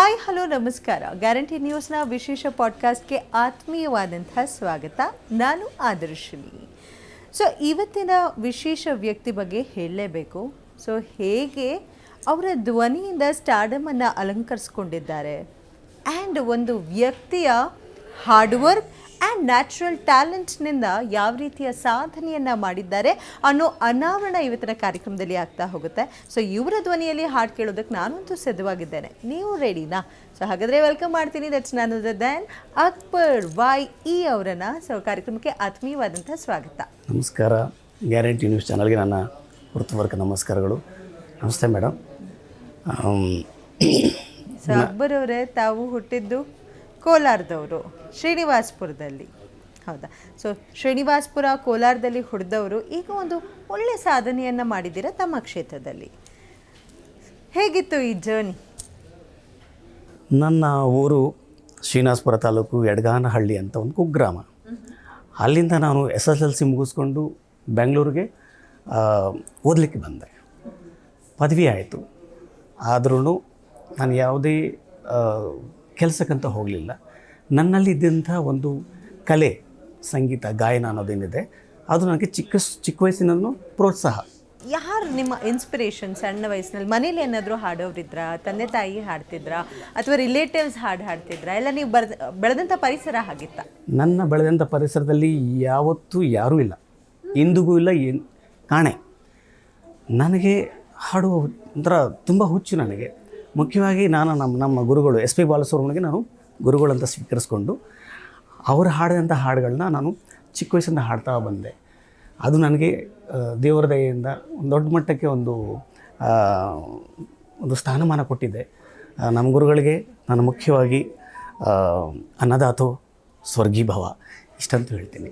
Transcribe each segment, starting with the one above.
Hi hello ನಮಸ್ಕಾರ. Guarantee ನ್ಯೂಸ್ನ ವಿಶೇಷ ಪಾಡ್ಕಾಸ್ಟ್ಗೆ ಆತ್ಮೀಯವಾದಂಥ ಸ್ವಾಗತ. ನಾನು ಆದರ್ಶಿನಿ. ಸೊ ಇವತ್ತಿನ ವಿಶೇಷ ವ್ಯಕ್ತಿ ಬಗ್ಗೆ ಹೇಳಲೇಬೇಕು. ಸೊ ಹೇಗೆ ಅವರ ಧ್ವನಿಯಿಂದ ಸ್ಟಾರ್ಡಮನ್ನು ಅಲಂಕರಿಸ್ಕೊಂಡಿದ್ದಾರೆ ಆ್ಯಂಡ್ ಒಂದು ವ್ಯಕ್ತಿಯ ಹಾರ್ಡ್ ವರ್ಕ್ ಆ್ಯಂಡ್ ನ್ಯಾಚುರಲ್ ಟ್ಯಾಲೆಂಟ್ನಿಂದ ಯಾವ ರೀತಿಯ ಸಾಧನೆಯನ್ನು ಮಾಡಿದ್ದಾರೆ ಅನ್ನೋ ಅನಾವರಣ ಇವತ್ತಿನ ಕಾರ್ಯಕ್ರಮದಲ್ಲಿ ಆಗ್ತಾ ಹೋಗುತ್ತೆ. ಸೊ ಇವರ ಧ್ವನಿಯಲ್ಲಿ ಹಾಡು ಕೇಳೋದಕ್ಕೆ ನಾನಂತೂ ಸಿದ್ಧವಾಗಿದ್ದೇನೆ. ನೀವು ರೆಡಿನಾ? ಸೊ ಹಾಗಾದರೆ ವೆಲ್ಕಮ್ ಮಾಡ್ತೀನಿ. ದಟ್ಸ್ ನನ್ ಅದರ್ ದ್ಯಾನ್ ಅಕ್ಬರ್ YE ಅವರನ್ನು. ಸೊ ಕಾರ್ಯಕ್ರಮಕ್ಕೆ ಆತ್ಮೀಯವಾದಂಥ ಸ್ವಾಗತ. ನಮಸ್ಕಾರ. ಗ್ಯಾರಂಟಿ ನ್ಯೂಸ್ ಚಾನಲ್ಗೆ ನನ್ನ ಹೃತ್ಪೂರ್ವಕ ನಮಸ್ಕಾರಗಳು. ನಮಸ್ತೆ ಮೇಡಮ್. ಸೊ ಅಕ್ಬರ್ ಅವರೇ, ತಾವು ಹುಟ್ಟಿದ್ದು ಕೋಲಾರದವರು, ಶ್ರೀನಿವಾಸಪುರದಲ್ಲಿ, ಹೌದಾ? ಸೊ ಶ್ರೀನಿವಾಸಪುರ ಕೋಲಾರದಲ್ಲಿ ಹುಟ್ಟಿದವರು ಈಗ ಒಂದು ಒಳ್ಳೆಯ ಸಾಧನೆಯನ್ನು ಮಾಡಿದ್ದೀರಾ ತಮ್ಮ ಕ್ಷೇತ್ರದಲ್ಲಿ. ಹೇಗಿತ್ತು ಈ ಜರ್ನಿ? ನನ್ನ ಊರು ಶ್ರೀನಿವಾಸಪುರ ತಾಲೂಕು ಯಡ್ಗಾನಹಳ್ಳಿ ಅಂತ ಒಂದು ಕುಗ್ರಾಮ. ಅಲ್ಲಿಂದ ನಾನು SSLC ಮುಗಿಸ್ಕೊಂಡು ಬೆಂಗಳೂರಿಗೆ ಓದಲಿಕ್ಕೆ ಬಂದೆ. ಪದವಿ ಆಯಿತು. ಆದ್ರೂ ನಾನು ಯಾವುದೇ ಕೆಲಸಕ್ಕಂತ ಹೋಗಲಿಲ್ಲ. ನನ್ನಲ್ಲಿದ್ದಂಥ ಒಂದು ಕಲೆ, ಸಂಗೀತ, ಗಾಯನ ಅನ್ನೋದೇನಿದೆ ಅದು ನನಗೆ ಚಿಕ್ಕ ವಯಸ್ಸಿನಲ್ಲೂ ಪ್ರೋತ್ಸಾಹ. ಯಾರು ನಿಮ್ಮ ಇನ್ಸ್ಪಿರೇಷನ್? ಸಣ್ಣ ವಯಸ್ಸಿನಲ್ಲಿ ಮನೇಲಿ ಏನಾದರೂ ಹಾಡೋರಿದ್ರಾ? ತಂದೆ ತಾಯಿ ಹಾಡ್ತಿದ್ರಾ ಅಥವಾ ರಿಲೇಟಿವ್ಸ್ ಹಾಡ್ತಿದ್ರಾ? ಇಲ್ಲ ನೀವು ಬೆಳೆದಂಥ ಪರಿಸರ ಹಾಗಿತ್ತಾ? ನನ್ನ ಬೆಳೆದಂಥ ಪರಿಸರದಲ್ಲಿ ಯಾವತ್ತೂ ಯಾರೂ ಇಲ್ಲ, ಇಂದಿಗೂ ಇಲ್ಲ, ಕಾಣೆ. ನನಗೆ ಹಾಡುವ ಒಂಥರ ತುಂಬ ಹುಚ್ಚು ನನಗೆ. ಮುಖ್ಯವಾಗಿ ನಾನು ನಮ್ಮ ಗುರುಗಳು SP ಬಾಲಸುಬ್ರಹ್ಮಣ್ಯಗೆ ನಾನು ಗುರುಗಳಂತ ಸ್ವೀಕರಿಸ್ಕೊಂಡು ಅವರು ಹಾಡಿದಂಥ ಹಾಡುಗಳನ್ನ ನಾನು ಚಿಕ್ಕ ವಯಸ್ಸಿಂದ ಹಾಡ್ತಾ ಬಂದೆ. ಅದು ನನಗೆ ದೇವರ ದಯೆಯಿಂದ ಒಂದು ದೊಡ್ಡ ಮಟ್ಟಕ್ಕೆ ಒಂದು ಸ್ಥಾನಮಾನ ಕೊಟ್ಟಿದೆ. ನಮ್ಮ ಗುರುಗಳಿಗೆ ನಾನು ಮುಖ್ಯವಾಗಿ ಅನ್ನದಾತೋ ಸ್ವರ್ಗೀ ಭವ ಇಷ್ಟಂತೂ ಹೇಳ್ತೀನಿ.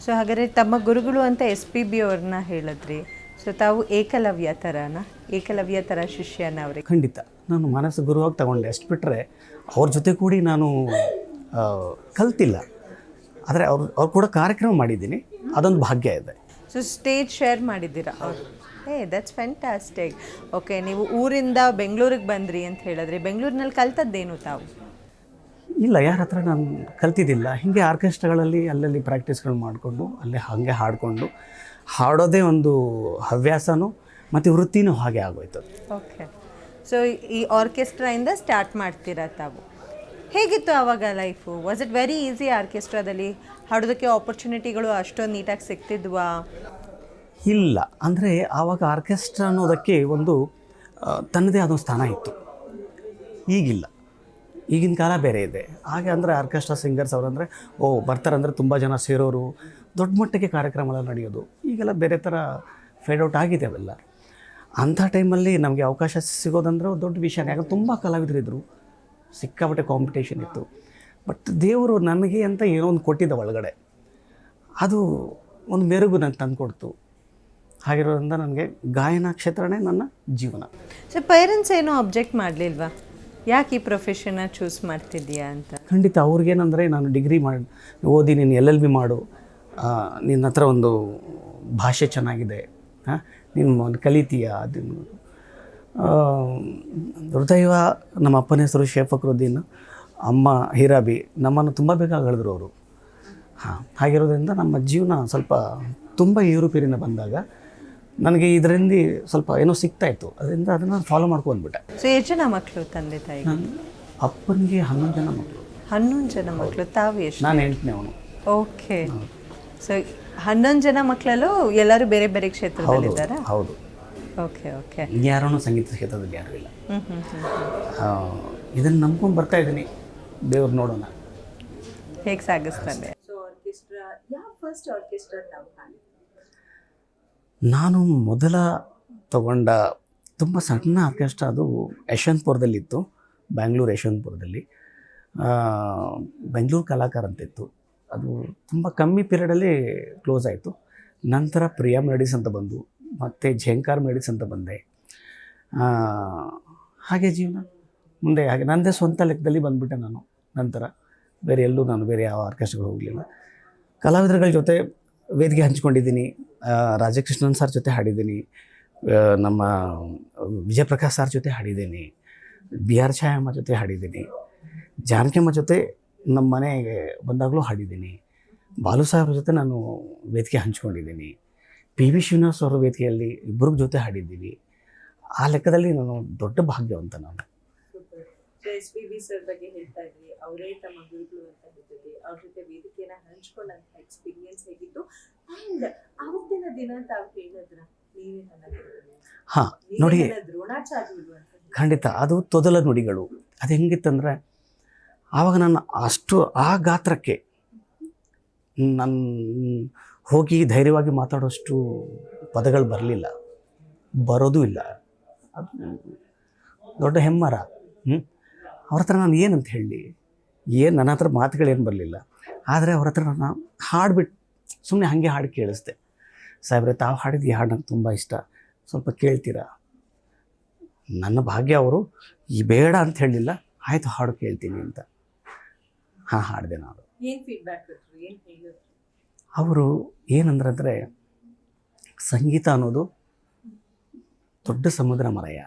ಸೊ ಹಾಗಾದರೆ ತಮ್ಮ ಗುರುಗಳು ಅಂತ SPB ಅವ್ರನ್ನ ಹೇಳಿದ್ರಿ. ಸೊ ತಾವು ಏಕಲವ್ಯ ಥರ ಶಿಷ್ಯನ ಅವರಿಗೆ? ಖಂಡಿತ. ನಾನು ಮನಸ್ಸು ಗುರುವಾಗಿ ತಗೊಂಡೆ, ಅಷ್ಟು ಬಿಟ್ಟರೆ ಅವ್ರ ಜೊತೆ ಕೂಡಿ ನಾನು ಕಲ್ತಿಲ್ಲ. ಆದರೆ ಅವ್ರು ಕೂಡ ಕಾರ್ಯಕ್ರಮ ಮಾಡಿದ್ದೀನಿ, ಅದೊಂದು ಭಾಗ್ಯ ಇದೆ. ಸೊ ಸ್ಟೇಜ್ ಶೇರ್ ಮಾಡಿದ್ದೀರಾ? That's fantastic. ಓಕೆ, ನೀವು ಊರಿಂದ ಬೆಂಗಳೂರಿಗೆ ಬಂದ್ರಿ ಅಂತ ಹೇಳಿದ್ರಿ. ಬೆಂಗಳೂರಿನಲ್ಲಿ ಕಲ್ತದ್ದೇನು ತಾವು? ಇಲ್ಲ, ಯಾರ ಹತ್ರ ನಾನು ಕಲ್ತಿದ್ದಿಲ್ಲ. ಹೀಗೆ ಆರ್ಕೆಸ್ಟ್ರಾಗಳಲ್ಲಿ ಅಲ್ಲಲ್ಲಿ ಪ್ರಾಕ್ಟೀಸ್ಗಳು ಮಾಡಿಕೊಂಡು ಅಲ್ಲೇ ಹಾಗೆ ಹಾಡಿಕೊಂಡು ಹಾಡೋದೇ ಒಂದು ಹವ್ಯಾಸನೂ ಮತ್ತು ವೃತ್ತಿನೂ ಹಾಗೆ ಆಗೋಯ್ತು. ಓಕೆ, ಸೊ ಈ ಆರ್ಕೆಸ್ಟ್ರಾಯಿಂದ ಸ್ಟಾರ್ಟ್ ಮಾಡ್ತೀರಾ ತಾವು. ಹೇಗಿತ್ತು ಆವಾಗ life? Was it very easy ಆರ್ಕೆಸ್ಟ್ರಾದಲ್ಲಿ ಹಾಡೋದಕ್ಕೆ? ಆಪರ್ಚುನಿಟಿಗಳು ಅಷ್ಟೊಂದು ನೀಟಾಗಿ ಸಿಗ್ತಿದ್ವಾ? ಇಲ್ಲ, ಅಂದರೆ ಆವಾಗ ಆರ್ಕೆಸ್ಟ್ರಾ ಅನ್ನೋದಕ್ಕೆ ಒಂದು ತನ್ನದೇ ಆದ ಸ್ಥಾನ ಇತ್ತು. ಈಗಿಲ್ಲ, ಈಗಿನ ಕಾಲ ಬೇರೆ ಇದೆ. ಹಾಗೆ ಅಂದರೆ ಆರ್ಕೆಸ್ಟ್ರಾ ಸಿಂಗರ್ಸ್ ಅವರಂದರೆ ಬರ್ತಾರಂದರೆ ತುಂಬ ಜನ ಸೇರೋರು, ದೊಡ್ಡ ಮಟ್ಟಿಗೆ ಕಾರ್ಯಕ್ರಮಗಳು ನಡೆಯೋದು. ಈಗೆಲ್ಲ ಬೇರೆ ಥರ ಫೇಡೌಟ್ ಆಗಿದೆ ಅವೆಲ್ಲ. ಅಂಥ ಟೈಮಲ್ಲಿ ನಮಗೆ ಅವಕಾಶ ಸಿಗೋದಂದ್ರೆ ದೊಡ್ಡ ವಿಷಯನೇ. ಯಾಕಂದ್ರೆ ತುಂಬ ಕಲಾವಿದರಿದ್ದರು, ಸಿಕ್ಕಾಪಟ್ಟೆ ಕಾಂಪಿಟೇಷನ್ ಇತ್ತು. ಬಟ್ ದೇವರು ನನಗೆ ಅಂತ ಏನೋ ಒಂದು ಕೊಟ್ಟಿದ್ದ ಒಳಗಡೆ, ಅದು ಒಂದು ಮೆರುಗು ನನಗೆ ತಂದುಕೊಡ್ತು. ಹಾಗಿರೋದ್ರಿಂದ ನನಗೆ ಗಾಯನ ಕ್ಷೇತ್ರನೇ ನನ್ನ ಜೀವನ. ಸೊ ಪೇರೆಂಟ್ಸ್ ಏನೋ ಅಬ್ಜೆಕ್ಟ್ ಮಾಡಲಿಲ್ವಾ? ಯಾಕೆ ಈ ಪ್ರೊಫೆಷನ್ನ ಚೂಸ್ ಮಾಡ್ತಿದ್ದೀಯಾ ಅಂತ? ಖಂಡಿತ. ಅವ್ರಿಗೇನಂದರೆ ನಾನು ಡಿಗ್ರಿ ಓದಿ ನೀನು LLB ಮಾಡು, ನಿನ್ನ ಹತ್ರ ಒಂದು ಭಾಷೆ ಚೆನ್ನಾಗಿದೆ, ನೀನು ಒಂದು ಕಲಿತೀಯ. ಅದನ್ನು ಹೃದಯ. ನಮ್ಮ ಅಪ್ಪನ ಹೆಸರು ಶೇಖ್ ಫಕ್ರುದ್ದೀನ್, ಅಮ್ಮ ಹೀರಾಬಿ. ನಮ್ಮನ್ನು ತುಂಬ ಬೇಗ ಹೇಳಿದ್ರು ಅವರು. ಹಾಗಿರೋದ್ರಿಂದ ನಮ್ಮ ಜೀವನ ಸ್ವಲ್ಪ ತುಂಬ ಏರುಪೇರಿನ ಬಂದಾಗ ನನಗೆ ಇದರಿಂದ ಸ್ವಲ್ಪ ಏನೋ ಸಿಗ್ತಾಯಿತ್ತು. ಅದರಿಂದ ಅದನ್ನು ಫಾಲೋ ಮಾಡ್ಕೊಂಡ್ಬಿಟ್ಟೆ. ಸೊ ಎಷ್ಟು ಜನ ಮಕ್ಕಳು ತಂದೆ ತಾಯಿ? ಅಪ್ಪನಿಗೆ 11 ಜನ ಮಕ್ಕಳು. 11 ಜನ ಮಕ್ಕಳು. ತಾವು ಎಷ್ಟು? ನಾನು 8ನೇ ಅವನು. ಓಕೆ. ಸೊ 11 ಜನ ಮಕ್ಕಳಲ್ಲೂ ಎಲ್ಲರೂ ಬೇರೆ ಬೇರೆ ಕ್ಷೇತ್ರದಲ್ಲಿದ್ದಾರಾ? ಹೌದು. Okay okay. ಯಾರೂ ಸಂಗೀತ ಕ್ಷೇತ್ರದಲ್ಲಿ ಯಾರೂ ಇಲ್ಲ. ಇದನ್ನು ನಂಬ್ಕೊಂಡು ಬರ್ತಾ ಇದ್ದೀನಿ. ದೇವ್ರು ನೋಡೋಣ ಹೇಗೆ ಸಾಗಿಸ್ತಾನೆ. ನಾನು ಮೊದಲ ತಗೊಂಡ ತುಂಬ ಸಣ್ಣ ಆರ್ಕೆಸ್ಟ್ರಾ ಅದು ಯಶವಂತಪುರದಲ್ಲಿತ್ತು, ಬ್ಯಾಂಗ್ಳೂರು ಯಶವಂತಪುರದಲ್ಲಿ. ಬೆಂಗಳೂರು ಕಲಾಕಾರ ಅಂತಿತ್ತು. ಅದು ತುಂಬ ಕಮ್ಮಿ ಪೀರಿಯಡಲ್ಲಿ ಕ್ಲೋಸ್ ಆಯಿತು. ನಂತರ ಪ್ರಿಯಾ ಮೆಲೋಡಿಸ್ ಅಂತ ಬಂದು, ಮತ್ತು ಝೇಂಕಾರ್ ಮೆಲೋಡಿಸ್ ಅಂತ ಬಂದೆ. ಹಾಗೆ ಜೀವನ ಮುಂದೆ ಹಾಗೆ ನನ್ನದೇ ಸ್ವಂತ ಲೆಕ್ಕದಲ್ಲಿ ಬಂದುಬಿಟ್ಟೆ ನಾನು. ನಂತರ ಬೇರೆ ಎಲ್ಲೂ ನಾನು ಬೇರೆ ಯಾವ ಆರ್ಕೆಸ್ಟ್ರಾಗಳು ಹೋಗಲಿಲ್ಲ. ಕಲಾವಿದರುಗಳ ಜೊತೆ ವೇದಿಕೆ ಹಂಚ್ಕೊಂಡಿದ್ದೀನಿ. ರಾಜಕೃಷ್ಣನ್ ಸರ್ ಜೊತೆ ಹಾಡಿದ್ದೀನಿ, ನಮ್ಮ ವಿಜಯಪ್ರಕಾಶ್ ಸರ್ ಜೊತೆ ಹಾಡಿದ್ದೀನಿ. ಬಿ ಆರ್ ಛಾಯಮ್ಮ ಜೊತೆ ಹಾಡಿದ್ದೀನಿ, ಜಾನಕಿಯಮ್ಮ ಜೊತೆ ನಮ್ಮ ಮನೆಗೆ ಬಂದಾಗಲೂ ಹಾಡಿದ್ದೀನಿ, ಬಾಲು ಸಾಹೇಬ್ರ ಜೊತೆ ನಾನು ವೇದಿಕೆ ಹಂಚ್ಕೊಂಡಿದ್ದೀನಿ, ಪಿ ವಿ ಶ್ರೀನಿವಾಸ್ ಅವರ ವೇದಿಕೆಯಲ್ಲಿ ಇಬ್ಬರ ಜೊತೆ ಹಾಡಿದ್ದೀವಿ. ಆ ಲೆಕ್ಕದಲ್ಲಿ ನಾನು ದೊಡ್ಡ ಭಾಗ್ಯವಂತ ನಾನು. ಎಸ್ ಪಿ ಬಿ ಸರ್ ಬಗ್ಗೆ ಹೇಳ್ತಾ ಇದ್ರಿ, ಅವರೇ ತಮ್ಮ ಗುರುಗಳು ಅಂತ ಹೇಳ್ತಿದ್ರಿ, ಅವ್ರ ಜೊತೆ ವೇದಿಕೆನ ಹಂಚ್ಕೊಂಡಂತ ಎಕ್ಸ್ಪೀರಿಯನ್ಸ್ ಹೇಗಿತ್ತು? ಅಂಡ್ ಅವತ್ತಿನ ದಿನ ತಾವು ಹೇಳಿದ್ರ ನೀವೇ ನನ್ನ ಗುರು, ಹಾಂ ನೋಡಿ, ದ್ರೋಣಾಚಾರ್ಯರು ಅಂತ. ಖಂಡಿತ ಅದು ತೊದಲ ನುಡಿಗಳು. ಅದು ಹೆಂಗಿತ್ತಂದರೆ ಆವಾಗ ನಾನು ಅಷ್ಟು ಆ ಗಾತ್ರಕ್ಕೆ ನಾನು ಹೋಗಿ ಧೈರ್ಯವಾಗಿ ಮಾತಾಡೋಷ್ಟು ಪದಗಳು ಬರಲಿಲ್ಲ, ಬರೋದೂ ಇಲ್ಲ. ಅದು ದೊಡ್ಡ ಹೆಮ್ಮರ. ಅವ್ರ ಹತ್ರ ನಾನು ಏನಂತ ಹೇಳಿ, ನನ್ನ ಹತ್ರ ಮಾತುಗಳೇನು ಬರಲಿಲ್ಲ. ಆದರೆ ಅವ್ರ ಹತ್ರ ನಾನು ಹಾಡ್ಬಿಟ್ಟು ಸುಮ್ಮನೆ ಹಾಗೆ ಹಾಡು ಕೇಳಿಸ್ದೆ. ಸಾಹೇಬ್ರೆ, ತಾವು ಹಾಡಿದ ಈ ಹಾಡು ನಂಗೆ ತುಂಬ ಇಷ್ಟ, ಸ್ವಲ್ಪ ಕೇಳ್ತೀರಾ? ನನ್ನ ಭಾಗ್ಯ ಅವರು ಈ ಬೇಡ ಅಂತ ಹೇಳಲಿಲ್ಲ, ಆಯಿತು ಹಾಡು ಕೇಳ್ತೀನಿ ಅಂತ. ಹಾಂ, ಹಾಡಿದೆ ನಾನು. ಏನು ಫೀಡ್ಬ್ಯಾಕ್ ಕೊಟ್ಟರು, ಏನು ಹೇಳಿದ್ರು ಅವರು? ಏನಂದ್ರೆ ಸಂಗೀತ ಅನ್ನೋದು ದೊಡ್ಡ ಸಮುದ್ರ ಮರಯ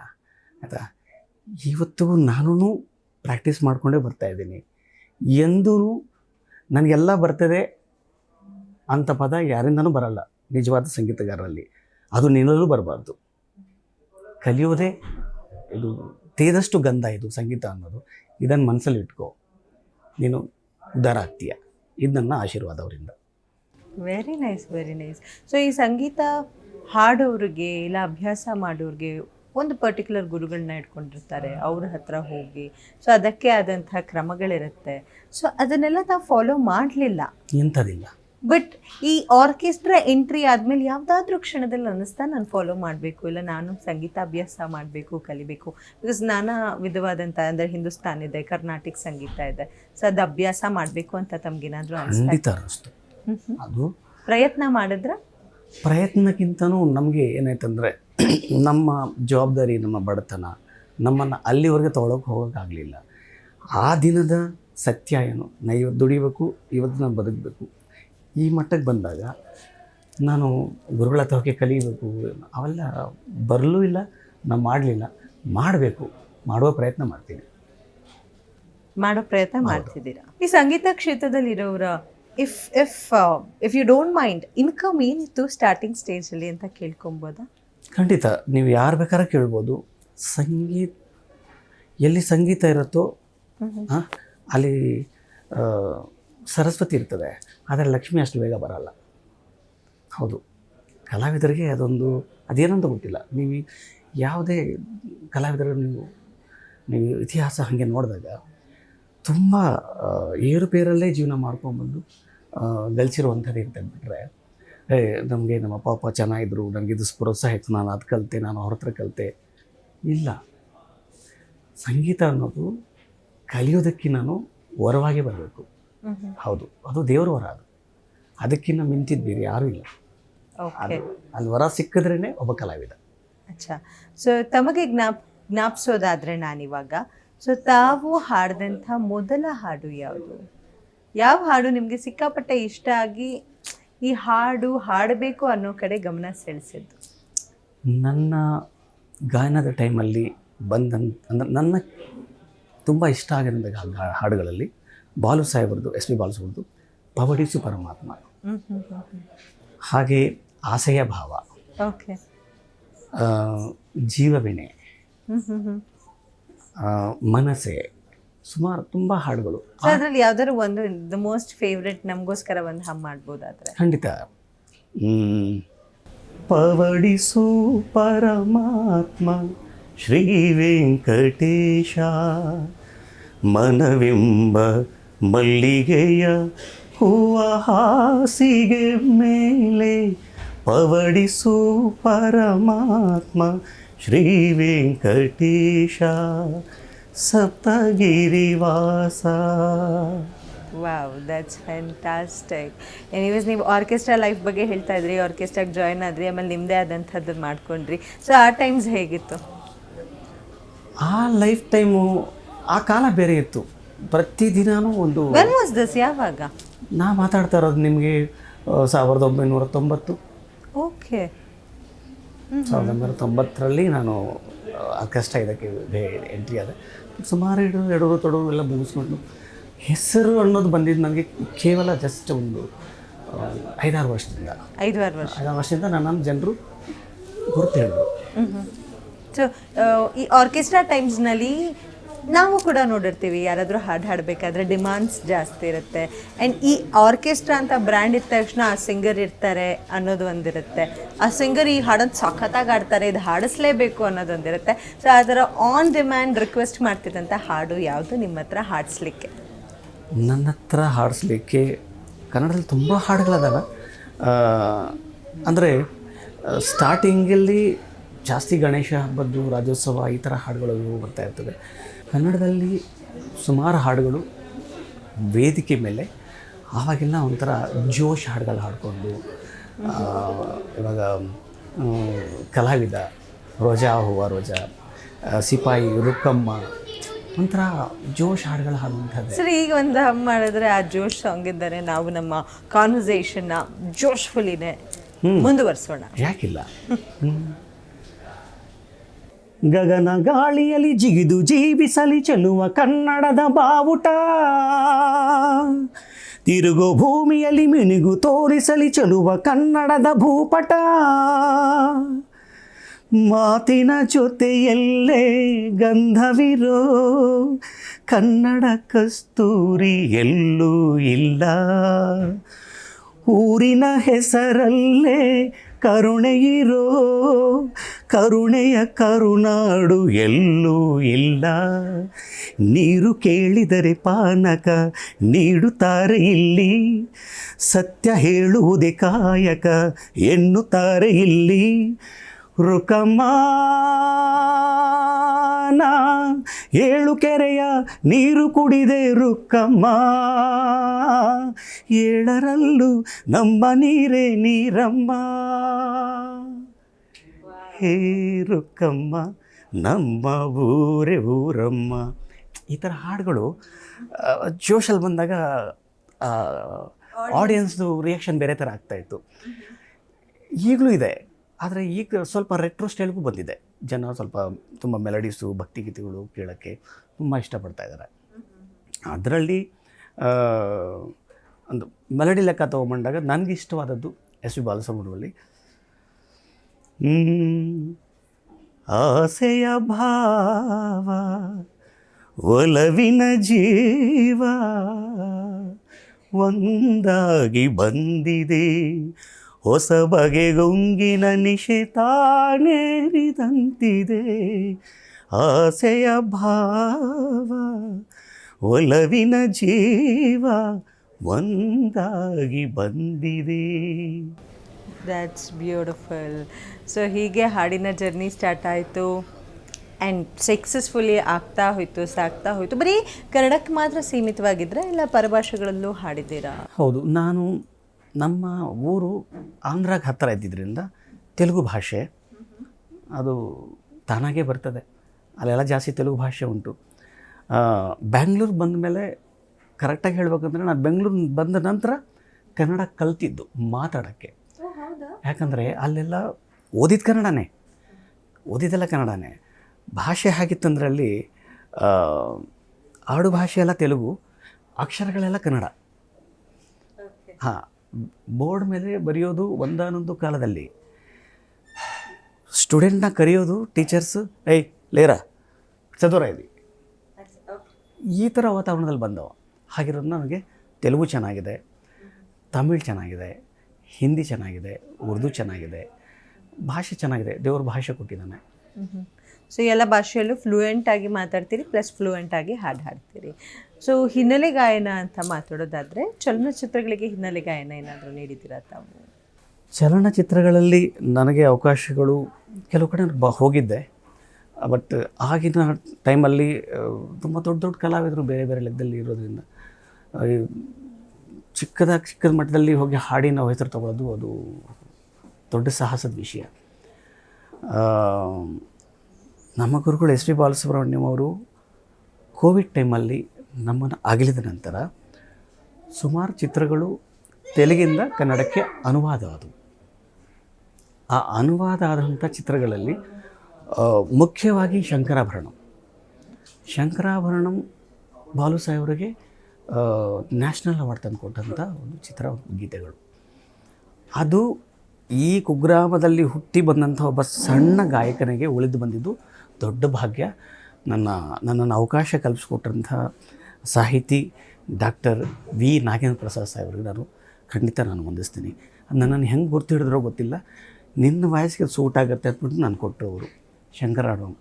ಆಯಿತಾ. ಇವತ್ತಿಗೂ ನಾನು ಪ್ರಾಕ್ಟೀಸ್ ಮಾಡಿಕೊಂಡೇ ಬರ್ತಾಯಿದ್ದೀನಿ. ಎಂದೂ ನನಗೆಲ್ಲ ಬರ್ತದೆ ಅಂಥ ಪದ ಯಾರಿಂದನೂ ಬರಲ್ಲ ನಿಜವಾದ ಸಂಗೀತಗಾರರಲ್ಲಿ. ಅದು ನಿಲ್ಲಲು ಬರಬಾರ್ದು. ಕಲಿಯೋದೇ ಇದು ತೇದಷ್ಟು ಗಂಧ ಇದು ಸಂಗೀತ ಅನ್ನೋದು. ಇದನ್ನು ಮನಸ್ಸಲ್ಲಿ ಇಟ್ಕೋ, ನೀನು ಉದ್ಧಾರ ಆಗ್ತೀಯ. ಇದು ನನ್ನ ಆಶೀರ್ವಾದ ಅವರಿಂದ. Very nice, very nice. So ಈ ಸಂಗೀತ ಹಾಡೋರಿಗೆ ಇಲ್ಲ ಅಭ್ಯಾಸ ಮಾಡೋರಿಗೆ ಒಂದು ಪರ್ಟಿಕ್ಯುಲರ್ ಗುರುಗಳನ್ನ ಇಟ್ಕೊಂಡಿರ್ತಾರೆ, ಅವ್ರ ಹತ್ರ ಹೋಗಿ. ಸೊ ಅದಕ್ಕೆ ಆದಂಥ ಕ್ರಮಗಳಿರುತ್ತೆ. ಸೊ ಅದನ್ನೆಲ್ಲ ನಾವು ಫಾಲೋ ಮಾಡಲಿಲ್ಲ, ಎಂಥದಿಲ್ಲ. ಬಟ್ ಈ ಆರ್ಕೆಸ್ಟ್ರಾ ಎಂಟ್ರಿ ಆದಮೇಲೆ ಯಾವುದಾದ್ರೂ ಕ್ಷಣದಲ್ಲಿ ಅನ್ನಿಸ್ತಾ ನಾನು ಫಾಲೋ ಮಾಡಬೇಕು, ಇಲ್ಲ ನಾನು ಸಂಗೀತ ಅಭ್ಯಾಸ ಮಾಡಬೇಕು, ಕಲಿಬೇಕು. ಬಿಕಾಸ್ ನಾನಾ ವಿಧವಾದಂಥ ಅಂದರೆ ಹಿಂದೂಸ್ತಾನ್ ಇದೆ, ಕರ್ನಾಟಕ ಸಂಗೀತ ಇದೆ. ಸೊ ಅದು ಅಭ್ಯಾಸ ಮಾಡಬೇಕು ಅಂತ ತಮಗೇನಾದರೂ ಖಂಡಿತ ಅನ್ನಿಸ್ತು. ಅದು ಪ್ರಯತ್ನ ಮಾಡಿದ್ರೆ? ಪ್ರಯತ್ನಕ್ಕಿಂತನೂ ನಮಗೆ ಏನಾಯ್ತಂದರೆ ನಮ್ಮ ಜವಾಬ್ದಾರಿ, ನಮ್ಮ ಬಡತನ ನಮ್ಮನ್ನು ಅಲ್ಲಿವರೆಗೆ ತೊಗೊಳಕ್ಕೆ ಹೋಗೋಕ್ಕಾಗಲಿಲ್ಲ. ಆ ದಿನದ ಸತ್ಯ ಏನು, ನಾ ಇವತ್ತು ದುಡಿಬೇಕು, ಇವತ್ತು ನಾನು ಬದುಕಬೇಕು, ಈ ಮಟ್ಟಕ್ಕೆ ಬಂದಾಗ ನಾನು ಗುರುಗಳ ಹತ್ರ ಹೋಗಿ ಕಲಿಬೇಕು ಅವೆಲ್ಲ ಬರಲೂ ಇಲ್ಲ, ನಾನು ಮಾಡಲಿಲ್ಲ. ಮಾಡಬೇಕು, ಮಾಡುವ ಪ್ರಯತ್ನ ಮಾಡ್ತೀನಿ. ಮಾಡೋ ಪ್ರಯತ್ನ ಮಾಡ್ತಿದ್ದೀರಾ. ಈ ಸಂಗೀತ ಕ್ಷೇತ್ರದಲ್ಲಿ ಇರೋರ if you don't mind, income ಏನಿತ್ತು ಸ್ಟಾರ್ಟಿಂಗ್ ಸ್ಟೇಜಲ್ಲಿ ಅಂತ ಕೇಳ್ಕೊಬೋದಾ? ಖಂಡಿತ, ನೀವು ಯಾರು ಬೇಕಾದ್ರೆ ಕೇಳ್ಬೋದು. ಎಲ್ಲಿ ಸಂಗೀತ ಇರುತ್ತೋ ಅಲ್ಲಿ ಸರಸ್ವತಿ ಇರ್ತದೆ, ಆದರೆ ಲಕ್ಷ್ಮಿ ಅಷ್ಟು ಬೇಗ ಬರಲ್ಲ. ಹೌದು, ಕಲಾವಿದರಿಗೆ ಅದೊಂದು ಅದೇನಂತ ಗೊತ್ತಿಲ್ಲ. ನೀವು ಯಾವುದೇ ಕಲಾವಿದರ ನೀವು ಇತಿಹಾಸ ಹಾಗೆ ನೋಡಿದಾಗ ತುಂಬ ಏರುಪೇರಲ್ಲೇ ಜೀವನ ಮಾಡ್ಕೊಂಬಂದು ಗಳಿಸಿರುವಂಥದ್ದು ಅಂತ ಬಿಟ್ಟರೆ, ನಮಗೆ ನಮ್ಮ ಪಾಪ ಚೆನ್ನಾಗಿದ್ರು, ನನಗಿದು ಪ್ರೋತ್ಸಾಹ ಇತ್ತು, ನಾನು ಅದು ಕಲಿತೆ, ನಾನು ಅವ್ರ ಹತ್ರ ಕಲಿತೆ ಇಲ್ಲ. ಸಂಗೀತ ಅನ್ನೋದು ಕಲಿಯೋದಕ್ಕೆ ನಾನು ವರವಾಗಿ ಬರಬೇಕು. ಹೌದು, ಅದು ದೇವ್ರ ವರ. ಅದಕ್ಕಿಂತ ಮಿಂಚಿದ್ದು ಬೇರೆ ಯಾರೂ ಇಲ್ಲ. ಅಲ್ಲಿ ವರ ಸಿಕ್ಕಿದ್ರೇ ಒಬ್ಬ ಕಲಾವಿದ. ಅಚ್ಚಾ. ಸೊ ತಮಗೆ ಜ್ಞಾಪಿಸೋದಾದರೆ ನಾನಿವಾಗ, ಸೊ ತಾವು ಹಾಡಿದಂಥ ಮೊದಲ ಹಾಡು ಯಾವುದು? ಯಾವ ಹಾಡು ನಿಮಗೆ ಸಿಕ್ಕಾಪಟ್ಟೆ ಇಷ್ಟ ಆಗಿ ಈ ಹಾಡು ಹಾಡಬೇಕು ಅನ್ನೋ ಕಡೆ ಗಮನ ಸೆಳೆಸಿದ್ದು? ನನ್ನ ಗಾಯನದ ಟೈಮಲ್ಲಿ ಅಂದರೆ ನನ್ನ ತುಂಬ ಇಷ್ಟ ಆಗಿರೋ ಹಾಡುಗಳಲ್ಲಿ ಬಾಲು ಸಾಹೇಬ್ರದ್ದು, ಎಸ್ ಪಿ ಬಾಲು ಸಾಹೇಬ್ರದ್ದು ಪವಡಿಸು ಪರಮಾತ್ಮ, ಹಾಗೆ ಆಸೆಯ ಭಾವ, ಓಕೆ, ಜೀವವೆಣೆ, ಮನಸ್ಸೆ, ಸುಮಾರು ತುಂಬ ಹಾಡುಗಳು. ಅದರಲ್ಲಿ ಯಾವ್ದಾದ್ರು ಒಂದು ದ ಮೋಸ್ಟ್ ಫೇವ್ರೆಟ್ ನಮಗೋಸ್ಕರ ಒಂದು ಹಮ್ ಮಾಡ್ಬೋದಾದ್ರೆ? ಖಂಡಿತ. ಪವಡಿಸು ಪರಮಾತ್ಮ ಶ್ರೀ ವೆಂಕಟೇಶ, ಮನವೆಂಬ ಮಲ್ಲಿಗೆಯ ಹೂವ ಹಾಸಿಗೆ ಮೇಲೆ, ಪವಡಿಸು ಪರಮಾತ್ಮ ಶ್ರೀ ವೆಂಕಟೇಶ, ಸಪ್ತಗಿರಿವಾಸ. Wow, that's fantastic. ಎನಿವೇಸ್, ನೀವು ಆರ್ಕೆಸ್ಟ್ರಾ ಲೈಫ್ ಬಗ್ಗೆ ಹೇಳ್ತಾ ಇದ್ರಿ, ಆರ್ಕೆಸ್ಟ್ರಾಗೆ ಜಾಯ್ನ್ ಆದ್ರಿ, ಆಮೇಲೆ ನಿಮ್ಮದೇ ಆದಂಥದ್ದು ಮಾಡ್ಕೊಂಡ್ರಿ. ಸೊ ಆ ಟೈಮ್ಸ್ ಹೇಗಿತ್ತು? ಆ ಲೈಫ್ ಟೈಮು, ಆ ಕಾಲ ಬೇರೆ ಇತ್ತು. ಪ್ರತಿದಿನವೂ ಒಂದು. When was this? ಯಾವಾಗ ನಾ ಮಾತಾಡ್ತಾ ಇರೋದು ನಿಮಗೆ 1990. ಓಕೆ. 1990ರಲ್ಲಿ ನಾನು ಆರ್ಕೆಸ್ಟ್ರಾ ಇದಕ್ಕೆ ಎಂಟ್ರಿ ಆದ. ಸುಮಾರು ಎಡವರು ತೊಡವರು ಎಲ್ಲ ಮುಗಿಸ್ಕೊಂಡು ಹೆಸರು ಅನ್ನೋದು ಬಂದಿದ್ದು ನನಗೆ ಕೇವಲ ಜಸ್ಟ್ ಒಂದು 5-6 ವರ್ಷದಿಂದ. 5-6 ವರ್ಷದಿಂದ ನನ್ನ ಜನರು ಗುರುತು ಹೇಳಿದ್ರು. ಸೊ ಈ ಆರ್ಕೆಸ್ಟ್ರಾ ಟೈಮ್ಸ್ನಲ್ಲಿ ನಾವು ಕೂಡ ನೋಡಿರ್ತೀವಿ, ಯಾರಾದರೂ ಹಾಡು ಹಾಡಬೇಕಾದ್ರೆ ಡಿಮಾಂಡ್ಸ್ ಜಾಸ್ತಿ ಇರುತ್ತೆ. ಆ್ಯಂಡ್ ಈ ಆರ್ಕೆಸ್ಟ್ರಾ ಅಂತ ಬ್ರ್ಯಾಂಡ್ ಇದ್ದ ತಕ್ಷಣ ಆ ಸಿಂಗರ್ ಇರ್ತಾರೆ ಅನ್ನೋದು ಒಂದಿರುತ್ತೆ. ಆ ಸಿಂಗರ್ ಈ ಹಾಡೋದು ಸಖತ್ತಾಗಿ ಆಡ್ತಾರೆ, ಇದು ಹಾಡಿಸ್ಲೇಬೇಕು ಅನ್ನೋದೊಂದಿರುತ್ತೆ. ಸೊ ಆ ಥರ ಆನ್ ಡಿಮ್ಯಾಂಡ್ ರಿಕ್ವೆಸ್ಟ್ ಮಾಡ್ತಿದ್ದಂಥ ಹಾಡು ಯಾವುದು ನಿಮ್ಮ ಹತ್ರ ಹಾಡಿಸ್ಲಿಕ್ಕೆ? ನನ್ನ ಹತ್ರ ಹಾಡಿಸ್ಲಿಕ್ಕೆ ಕನ್ನಡದಲ್ಲಿ ತುಂಬ ಹಾಡುಗಳದಾವ. ಅಂದರೆ ಸ್ಟಾರ್ಟಿಂಗಲ್ಲಿ ಜಾಸ್ತಿ ಗಣೇಶ ಹಬ್ಬದ್ದು, ರಾಜ್ಯೋತ್ಸವ ಈ ಥರ ಹಾಡುಗಳು ಬರ್ತಾ ಇರ್ತದೆ. ಕನ್ನಡದಲ್ಲಿ ಸುಮಾರು ಹಾಡುಗಳು ವೇದಿಕೆ ಮೇಲೆ ಆವಾಗೆಲ್ಲ ಒಂಥರ ಜೋಶ್ ಹಾಡುಗಳು ಹಾಡಿಕೊಂಡು, ಇವಾಗ ಕಲಾವಿದ, ರೋಜಾ ಹೂವ ರೋಜಾ, ಸಿಪಾಯಿ, ರುಕ್ಕಮ್ಮ, ಒಂಥರ ಜೋಶ್ ಹಾಡುಗಳು ಹಾಡುವಂಥದ್ದು. ಸರಿ, ಈಗ ಒಂದು ಹಮ್ ಮಾಡಿದ್ರೆ ಆ ಜೋಶ್ ಸಾಂಗ್ ಇದ್ದರೆ ನಾವು ನಮ್ಮ ಕಾನ್ವರ್ಸೇಷನ್ನ ಜೋಶ್ಫುಲ್ಲಿನೇ ಮುಂದುವರಿಸೋಣ. ಯಾಕಿಲ್ಲ? ಗಗನ ಗಾಳಿಯಲ್ಲಿ ಜಿಗಿದು ಜೀವಿಸಲಿ ಚೆಲ್ಲುವ ಕನ್ನಡದ ಬಾವುಟ, ತಿರುಗೋ ಭೂಮಿಯಲ್ಲಿ ಮಿನುಗು ತೋರಿಸಲಿ ಚೆಲ್ಲುವ ಕನ್ನಡದ ಭೂಪಟ, ಮಾತಿನ ಜೊತೆಯಲ್ಲೇ ಗಂಧವಿರೋ ಕನ್ನಡ ಕಸ್ತೂರಿ ಎಲ್ಲೂ ಇಲ್ಲ, ಊರಿನ ಹೆಸರಲ್ಲೇ ಕರುಣೆಯಿರೋ ಕರುಣೆಯ ಕರುನಾಡು ಎಲ್ಲೂ ಇಲ್ಲ, ನೀರು ಕೇಳಿದರೆ ಪಾನಕ ನೀಡುತ್ತಾರೆ ಇಲ್ಲಿ, ಸತ್ಯ ಹೇಳುವುದೇ ಕಾಯಕ ಎನ್ನುತ್ತಾರೆ ಇಲ್ಲಿ, ರುಕಮ್ಮ ಏಳು ಕೆರೆಯ ನೀರು ಕುಡಿದೆ ರುಕ್ಕಮ್ಮ, ಏಳರಲ್ಲೂ ನಮ್ಮ ನೀರೇ ನೀರಮ್ಮ, ಹೇ ರುಕ್ಕಮ್ಮ ನಮ್ಮ ಊರೇ ಊರಮ್ಮ. ಈ ಥರ ಹಾಡುಗಳು ಜೋಶಲ್ಲಿ ಬಂದಾಗ ಆಡಿಯನ್ಸ್ದು ರಿಯಾಕ್ಷನ್ ಬೇರೆ ಥರ ಆಗ್ತಾಯಿತ್ತು. ಈಗಲೂ ಇದೆ, ಆದರೆ ಈಗ ಸ್ವಲ್ಪ ರೆಟ್ರೋ ಸ್ಟೈಲ್ಗೂ ಬಂದಿದೆ. ಜನ ಸ್ವಲ್ಪ ತುಂಬ ಮೆಲಡೀಸು, ಭಕ್ತಿಗೀತೆಗಳು ಕೇಳೋಕ್ಕೆ ತುಂಬ ಇಷ್ಟಪಡ್ತಾ ಇದ್ದಾರೆ. ಅದರಲ್ಲಿ ಒಂದು ಮೆಲಡಿ ಲೆಕ್ಕ ತೊಗೊಂಬಂದಾಗ ನನಗೆ ಇಷ್ಟವಾದದ್ದು ಎಸ್ ಪಿ ಬಾಲಸುಬ್ರಹ್ಮಣ್ಯದಲ್ಲಿ ಆಸೆಯ ಭಾವ ಒಲವಿನ ಜೀವ ಒಂದಾಗಿ ಬಂದಿದೆ, ಹೊಸ ಬಗೆಗೊಂಗಿನ ನಿಶಿತಾನೇರಿದಂತಿದೆ, ಆಸೆಯ ಭಾವ ಒಲವಿನ ಜೀವ ಒಂದಾಗಿ ಬಂದಿದೆ. That's beautiful. ಸೊ ಹೀಗೆ ಹಾಡಿನ ಜರ್ನಿ ಸ್ಟಾರ್ಟ್ ಆಯಿತು ಆ್ಯಂಡ್ ಸಕ್ಸಸ್ಫುಲಿ ಆಗ್ತಾ ಹೋಯಿತು. ಬರೀ ಕನ್ನಡಕ್ಕೆ ಮಾತ್ರ ಸೀಮಿತವಾಗಿದ್ದರೆ ಇಲ್ಲ ಪರಭಾಷೆಗಳಲ್ಲೂ ಹಾಡಿದ್ದೀರಾ? ಹೌದು, ನಾನು ನಮ್ಮ ಊರು ಆಂಧ್ರಾಗೆ ಹತ್ತಿರ ಇದ್ದಿದ್ದರಿಂದ ತೆಲುಗು ಭಾಷೆ ಅದು ತಾನಾಗೇ ಬರ್ತದೆ. ಅಲ್ಲೆಲ್ಲ ಜಾಸ್ತಿ ತೆಲುಗು ಭಾಷೆ ಉಂಟು. ಬ್ಯಾಂಗ್ಳೂರು ಬಂದ ಮೇಲೆ ಕರೆಕ್ಟಾಗಿ ಹೇಳ್ಬೇಕಂದ್ರೆ ನಾನು ಬೆಂಗಳೂರು ಬಂದ ನಂತರ ಕನ್ನಡ ಕಲ್ತಿದ್ದು ಮಾತಾಡೋಕ್ಕೆ. ಯಾಕಂದರೆ ಅಲ್ಲೆಲ್ಲ ಓದಿದ್ದೆಲ್ಲ ಕನ್ನಡನೇ. ಭಾಷೆ ಆಗಿತ್ತಂದ್ರೆ ಅಲ್ಲಿ ಆಡು ಭಾಷೆ ಎಲ್ಲ ತೆಲುಗು, ಅಕ್ಷರಗಳೆಲ್ಲ ಕನ್ನಡ. ಹಾಂ, ಬೋರ್ಡ್ ಮೇಲೆ ಬರೆಯೋದು ಒಂದಾನೊಂದು ಕಾಲದಲ್ಲಿ ಸ್ಟೂಡೆಂಟ್ನ ಕರೆಯೋದು ಟೀಚರ್ಸು, ಏಯ್ ಲೇರಾ ಚದುರ ಇದೆ, ಈ ಥರ ವಾತಾವರಣದಲ್ಲಿ ಬಂದವು. ಹಾಗಿರೋದು ನನಗೆ ತೆಲುಗು ಚೆನ್ನಾಗಿದೆ, ತಮಿಳ್ ಚೆನ್ನಾಗಿದೆ, ಹಿಂದಿ ಚೆನ್ನಾಗಿದೆ, ಉರ್ದು ಚೆನ್ನಾಗಿದೆ, ಭಾಷೆ ಚೆನ್ನಾಗಿದೆ, ದೇವ್ರ ಭಾಷೆ ಕೊಟ್ಟಿದ್ದಾನೆ. ಸೊ ಎಲ್ಲ ಭಾಷೆಯಲ್ಲೂ ಫ್ಲೂಯೆಂಟಾಗಿ ಮಾತಾಡ್ತೀರಿ, ಪ್ಲಸ್ ಫ್ಲೂಯೆಂಟಾಗಿ ಹಾಡ್ತೀರಿ. ಸೊ ಹಿನ್ನೆಲೆ ಗಾಯನ ಅಂತ ಮಾತಾಡೋದಾದರೆ ಚಲನಚಿತ್ರಗಳಿಗೆ ಹಿನ್ನೆಲೆ ಗಾಯನ ಏನಾದರೂ ನೀಡಿದ್ದೀರಾ ತಾವು? ಚಲನಚಿತ್ರಗಳಲ್ಲಿ ನನಗೆ ಅವಕಾಶಗಳು ಕೆಲವು ಕಡೆ ಹೋಗಿದ್ದೆ. ಬಟ್ ಆಗಿನ ಟೈಮಲ್ಲಿ ತುಂಬ ದೊಡ್ಡ ಕಲಾವಿದರು ಬೇರೆ ಬೇರೆ ಲೆಕ್ಕದಲ್ಲಿ ಇರೋದ್ರಿಂದ ಚಿಕ್ಕದ ಮಟ್ಟದಲ್ಲಿ ಹೋಗಿ ಹಾಡಿ ನಾವು ಹೆಸರು ತಗೊಳ್ಳೋದು ಅದು ದೊಡ್ಡ ಸಾಹಸದ ವಿಷಯ. ನಮ್ಮ ಗುರುಗಳು ಎಸ್ ಪಿ ಬಾಲಸುಬ್ರಹ್ಮಣ್ಯಂ ಅವರು ಕೋವಿಡ್ ಟೈಮಲ್ಲಿ ನಮ್ಮನ್ನು ಅಗಲಿದ ನಂತರ ಸುಮಾರು ಚಿತ್ರಗಳು ತೆಲುಗಿಂದ ಕನ್ನಡಕ್ಕೆ ಅನುವಾದ ಆದವು. ಆ ಅನುವಾದ ಆದಂಥ ಚಿತ್ರಗಳಲ್ಲಿ ಮುಖ್ಯವಾಗಿ ಶಂಕರಾಭರಣಂ ಬಾಲು ಸಾಹೇಬರಿಗೆ ನ್ಯಾಷನಲ್ ಅವಾರ್ಡ್ ತಂದು ಕೊಟ್ಟಂಥ ಒಂದು ಗೀತೆಗಳು. ಅದು ಈ ಕುಗ್ರಾಮದಲ್ಲಿ ಹುಟ್ಟಿ ಬಂದಂಥ ಒಬ್ಬ ಸಣ್ಣ ಗಾಯಕನಿಗೆ ಉಳಿದು ಬಂದಿದ್ದು ದೊಡ್ಡ ಭಾಗ್ಯ. ನನ್ನನ್ನು ಅವಕಾಶ ಕಲ್ಪಿಸ್ಕೊಟ್ಟಂಥ ಸಾಹಿತಿ ಡಾಕ್ಟರ್ ವಿ ನಾಗೇಂದ್ರ ಪ್ರಸಾದ್ ಸಾಹೇಬ್ರಿಗೆ ಖಂಡಿತ ನಾನು ವಂದಿಸ್ತೀನಿ. ನನ್ನನ್ನು ಹೆಂಗೆ ಗುರ್ತು ಹಿಡಿದ್ರೋ ಗೊತ್ತಿಲ್ಲ, ನಿನ್ನ ವಾಯ್ಸ್ಗೆ ಸೂಟ್ ಆಗುತ್ತೆ ಅಂದ್ಬಿಟ್ಟು ನಾನು ಕೊಟ್ಟರು ಅವರು ಶಂಕರಾಭರಣಂ.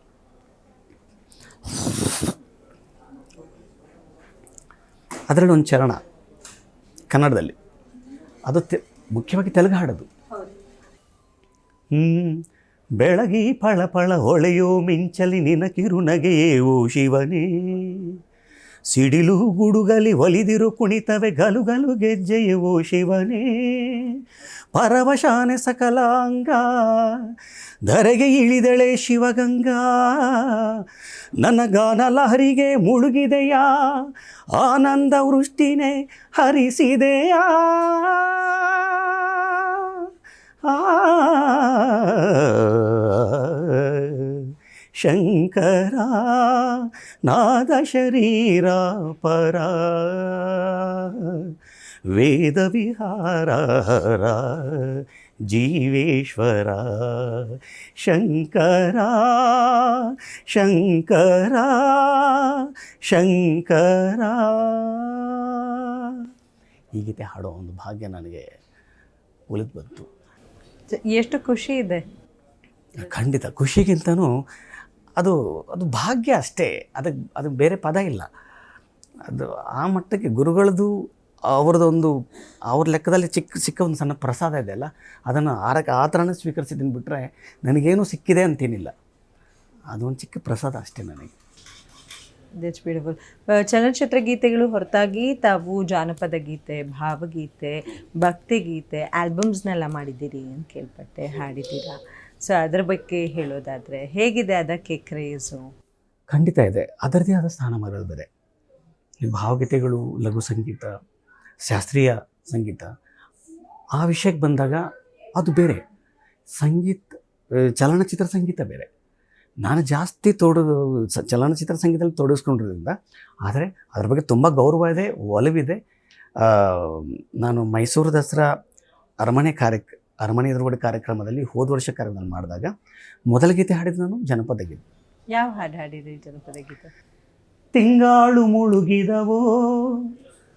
ಅದರಲ್ಲಿ ಒಂದು ಚರಣ ಕನ್ನಡದಲ್ಲಿ, ಅದು ಮುಖ್ಯವಾಗಿ ತೆಲುಗು ಹಾಡೋದು. ಬೆಳಗಿ ಫಳ ಫಳ ಹೊಳೆಯೋ ಮಿಂಚಲಿ ನಿನ ಕಿರುನಗೆಯೇ ಓ ಶಿವನೇ, ಸಿಡಿಲು ಗುಡುಗಲಿ ಒಲಿದಿರು ಕುಣಿತವೆ ಗಲುಗಲು ಗೆಜ್ಜೆಯೇ ಓ ಶಿವನೇ, ಪರವಶಾನೆ ಸಕಲಾಂಗ ಧರೆಗೆ ಇಳಿದಳೆ ಶಿವಗಂಗಾ, ನನ್ನ ಗಾನ ಲಹರಿಗೆ ಮುಳುಗಿದೆಯಾ ಆನಂದ ವೃಷ್ಟಿನೇ ಹರಿಸಿದೆಯಾ, ಶಂಕರ ನಾದ ಶರೀರ ಪರ ವೇದ ವಿಹಾರ ಜೀವೇಶ್ವರ, ಶಂಕರ ಶಂಕರ ಶಂಕರ. ಈ ಗೀತೆ ಹಾಡೋ ಒಂದು ಭಾಗ್ಯ ನನಗೆ ಒಲಿದು ಬಂತು. ಎಷ್ಟು ಖುಷಿ ಇದೆ. ಖಂಡಿತ ಖುಷಿಗಿಂತನೂ ಅದು ಭಾಗ್ಯ ಅಷ್ಟೇ, ಅದು ಬೇರೆ ಪದ ಇಲ್ಲ. ಅದು ಆ ಮಟ್ಟಕ್ಕೆ ಗುರುಗಳದ್ದು ಅವ್ರ ಲೆಕ್ಕದಲ್ಲಿ ಸಿಕ್ಕ ಒಂದು ಸಣ್ಣ ಪ್ರಸಾದ ಇದೆಯಲ್ಲ, ಅದನ್ನು ಆ ಥರನೇ ಸ್ವೀಕರಿಸಿದ್ದೀನಿ ಬಿಟ್ಟರೆ ನನಗೇನು ಸಿಕ್ಕಿದೆ ಅಂತೇನಿಲ್ಲ. ಅದೊಂದು ಚಿಕ್ಕ ಪ್ರಸಾದ ಅಷ್ಟೇ ನನಗೆ. That's beautiful. ಚಲನಚಿತ್ರ ಗೀತೆಗಳು ಹೊರತಾಗಿ ತಾವು ಜಾನಪದ ಗೀತೆ, ಭಾವಗೀತೆ, ಭಕ್ತಿಗೀತೆ, ಆಲ್ಬಮ್ಸ್ನೆಲ್ಲ ಮಾಡಿದ್ದೀರಿ ಅಂತ ಕೇಳ್ಪಟ್ಟೆ, ಹಾಡಿದ್ದೀರಾ. ಸೊ ಅದರ ಬಗ್ಗೆ ಹೇಳೋದಾದರೆ ಹೇಗಿದೆ ಅದಕ್ಕೆ ಕ್ರೇಜು? ಖಂಡಿತ ಇದೆ, ಅದರದೇ ಆದ ಸ್ಥಾನಮಾನಗಳು ಬೇರೆ. ಈ ಭಾವಗೀತೆಗಳು, ಲಘು ಸಂಗೀತ, ಶಾಸ್ತ್ರೀಯ ಸಂಗೀತ, ಆ ವಿಷಯಕ್ಕೆ ಬಂದಾಗ ಅದು ಬೇರೆ. ಚಲನಚಿತ್ರ ಸಂಗೀತ ಬೇರೆ. ನಾನು ಜಾಸ್ತಿ ಚಲನಚಿತ್ರ ಸಂಗೀತದಲ್ಲಿ ತೊಡಗಿಸ್ಕೊಂಡಿರೋದ್ರಿಂದ, ಆದರೆ ಅದ್ರ ಬಗ್ಗೆ ತುಂಬ ಗೌರವ ಇದೆ, ಒಲವಿದೆ. ನಾನು ಮೈಸೂರು ದಸರಾ ಅರಮನೆ ಎದುರುಗಡೆ ಕಾರ್ಯಕ್ರಮದಲ್ಲಿ ಹೋದ ವರ್ಷ ಕಾರ್ಯಕ್ರಮ ಮಾಡಿದಾಗ ಮೊದಲ ಗೀತೆ ಹಾಡಿದ್ದು ನಾನು ಜನಪದ ಗೀತೆ. ಯಾವ ಹಾಡು ಹಾಡಿದ್ರಿ ಜನಪದ ಗೀತೆ? ತಿಂಗಾಳು ಮುಳುಗಿದವೋ,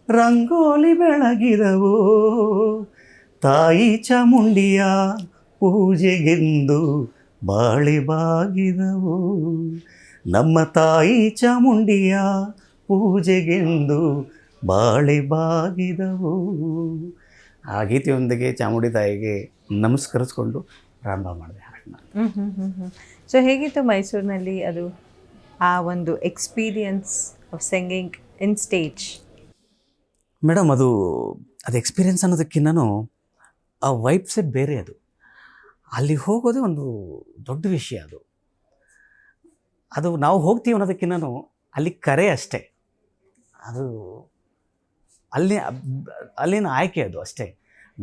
ರಂಗೋಲಿ ಬೆಳಗಿದವೋ, ತಾಯಿ ಚಾಮುಂಡಿಯ ಪೂಜೆಗೆಂದು ಬಾಳಿ ಬಾಗಿದವು, ನಮ್ಮ ತಾಯಿ ಚಾಮುಂಡಿಯ ಪೂಜೆಗೆಂದು ಬಾಳಿ ಬಾಗಿದವು. ಆ ಗೀತೆಯೊಂದಿಗೆ ಚಾಮುಂಡಿ ತಾಯಿಗೆ ನಮಸ್ಕರಿಸ್ಕೊಂಡು ಪ್ರಾರಂಭ ಮಾಡಿದೆ ಹಾಡನ್ನ. ಸೊ ಹೇಗಿತ್ತು ಮೈಸೂರಿನಲ್ಲಿ ಅದು, ಆ ಒಂದು experience of singing in stage? Madam, ಅದು ಎಕ್ಸ್ಪೀರಿಯನ್ಸ್ ಅನ್ನೋದಕ್ಕಿಂತನೂ ಆ ವೈಬ್ಸೇ ಬೇರೆ. ಅಲ್ಲಿ ಹೋಗೋದೇ ಒಂದು ದೊಡ್ಡ ವಿಷಯ. ಅದು ನಾವು ಹೋಗ್ತೀವಿ ಅನ್ನೋದಕ್ಕಿಂತನೂ ಅಲ್ಲಿ ಕರೆ ಅಷ್ಟೇ. ಅದು ಅಲ್ಲಿನ ಆಯ್ಕೆ ಅದು ಅಷ್ಟೇ.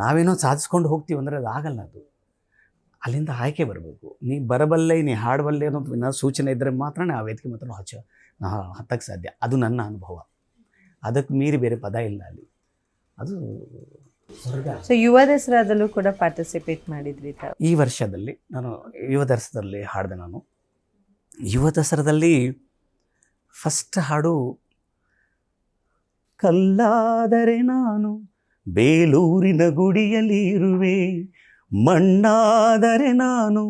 ನಾವೇನೋ ಸಾಧಿಸ್ಕೊಂಡು ಹೋಗ್ತೀವಿ ಅಂದರೆ ಅದು ಆಗಲ್ಲ. ಅದು ಅಲ್ಲಿಂದ ಆಯ್ಕೆ ಬರಬೇಕು. ನೀ ಬರಬಲ್ಲೆ, ನೀ ಹಾಡಬಲ್ಲೆ ಅನ್ನೋದು ಸೂಚನೆ ಇದ್ದರೆ ಮಾತ್ರ ಆ ವೇದಿಕೆ ಮಾತ್ರ ಹತ್ತಕ್ಕೆ ಸಾಧ್ಯ. ಅದು ನನ್ನ ಅನುಭವ. ಅದಕ್ಕೆ ಮೀರಿ ಬೇರೆ ಪದ ಇಲ್ಲ ಅಲ್ಲಿ. ಅದು ಸೊ ಯುವ ದಸರಾದಲ್ಲೂ ಕೂಡ ಪಾರ್ಟಿಸಿಪೇಟ್ ಮಾಡಿದ್ರಿ ತಾವು? ಈ ವರ್ಷದಲ್ಲಿ ನಾನು ಯುವ ದಸರಾದಲ್ಲಿ ಹಾಡಿದೆ. ನಾನು ಯುವ ದಸರಾದಲ್ಲಿ ಫಸ್ಟ್ ಹಾಡು ಕಲ್ಲಾದರೆ ನಾನು ಬೇಲೂರಿನ ಗುಡಿಯಲ್ಲಿ ಇರುವೆ, ಮಣ್ಣಾದರೆ ನಾನು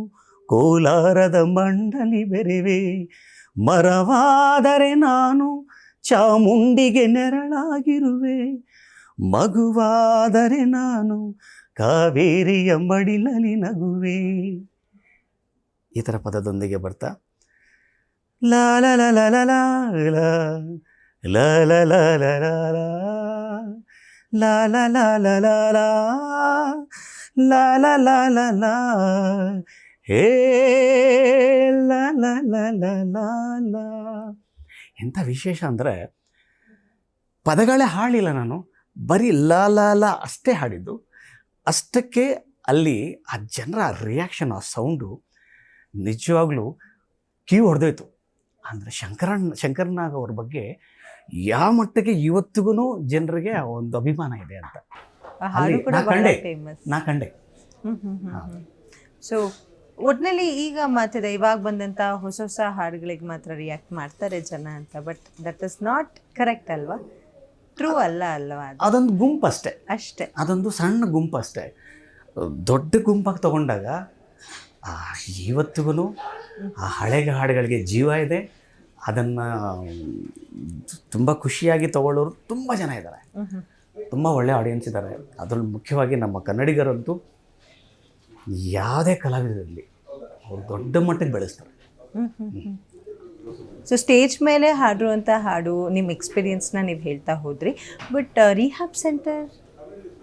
ಕೋಲಾರದ ಮಂಡಲಿ ಬೆರೆವೆ, ಮರವಾದರೆ ನಾನು ಚಾಮುಂಡಿಗೆ ನೆರಳಾಗಿರುವೆ, ಮಗುವಾದರೆ ನಾನು ಕಾವೇರಿಯ ಮಡಿಲಲ್ಲಿ ನಗುವೆ. ಈ ಥರ ಪದದೊಂದಿಗೆ ಬರ್ತಾ ಲಾ ಲ ಲ ಲ ಲ ಲಾ ಲಾ ಲ ಲ ಲ ಲ ಲಾ ಲಾ ಲಾ ಲಾ ಲಾ ಲಾ ಲಾ ಲಾ ಲಾ ಲಾ ಲಾ ಹೇ ಲಾ ಲಾ ಲಾ ಲಾ ಲಾ ಲಾ. ಎಂಥ ವಿಶೇಷ ಅಂದರೆ ಪದಗಳೇ ಹಾಡಲಿಲ್ಲ ನಾನು, ಬರೀ ಲಾ ಲಾ ಲಾ ಅಷ್ಟೇ ಹಾಡಿದ್ದು. ಅಷ್ಟಕ್ಕೆ ಅಲ್ಲಿ ಆ ಜನರ ರಿಯಾಕ್ಷನ್, ಆ ಸೌಂಡು ನಿಜವಾಗ್ಲೂ ಕಿವಿ ಹೊಡೆದೋಯ್ತು. ಅಂದರೆ ಶಂಕರ್ನಾಗ್ ಅವ್ರ ಬಗ್ಗೆ ಯಾವ ಮಟ್ಟಿಗೆ ಇವತ್ತಿಗೂ ಜನರಿಗೆ ಒಂದು ಅಭಿಮಾನ ಇದೆ ಅಂತ ಆ ಹಾಡು ಕೂಡ ನಾ ಬಹಳ ಕಂಡೆ. ಫೇಮಸ್. ನಾ ಕಂಡೆ. ಸೊ ಒಟ್ನಲ್ಲಿ ಈಗ ಮಾತಿದೆ, ಇವಾಗ ಬಂದಂಥ ಹೊಸ ಹೊಸ ಹಾಡುಗಳಿಗೆ ಮಾತ್ರ ರಿಯಾಕ್ಟ್ ಮಾಡ್ತಾರೆ ಜನ ಅಂತ, but that is not correct ಅಲ್ವಾ? ಟ್ರೂ ಅಲ್ವಾ ಅದು? ಅದೊಂದು ಗುಂಪು ಅಷ್ಟೇ, ಅಷ್ಟೇ. ಅದೊಂದು ಸಣ್ಣ ಗುಂಪು ಅಷ್ಟೇ. ದೊಡ್ಡ ಗುಂಪಾಗಿ ತಗೊಂಡಾಗ ಇವತ್ತಿಗೂ ಆ ಹಳೆ ಹಾಡುಗಳಿಗೆ ಜೀವ ಇದೆ. ಅದನ್ನು ತುಂಬ ಖುಷಿಯಾಗಿ ತಗೊಳ್ಳೋರು ತುಂಬ ಜನ ಇದ್ದಾರೆ, ತುಂಬ ಒಳ್ಳೆ ಆಡಿಯನ್ಸ್ ಇದ್ದಾರೆ. ಅದರಲ್ಲಿ ಮುಖ್ಯವಾಗಿ ನಮ್ಮ ಕನ್ನಡಿಗರಂತೂ ಯಾವುದೇ ಕಲಾವಿದರಲ್ಲಿ ಅವರು ದೊಡ್ಡ ಮಟ್ಟಿಗೆ ಬೆಳೆಸ್ತಾರೆ. ಸೊ ಸ್ಟೇಜ್ ಮೇಲೆ ಹಾಡುವಂಥ ಹಾಡು ನಿಮ್ಮ ಎಕ್ಸ್ಪೀರಿಯನ್ಸ್ನ ನೀವು ಹೇಳ್ತಾ ಹೋದ್ರಿ, ಬಟ್ ರಿಹ್ಯಾಬ್ ಸೆಂಟರ್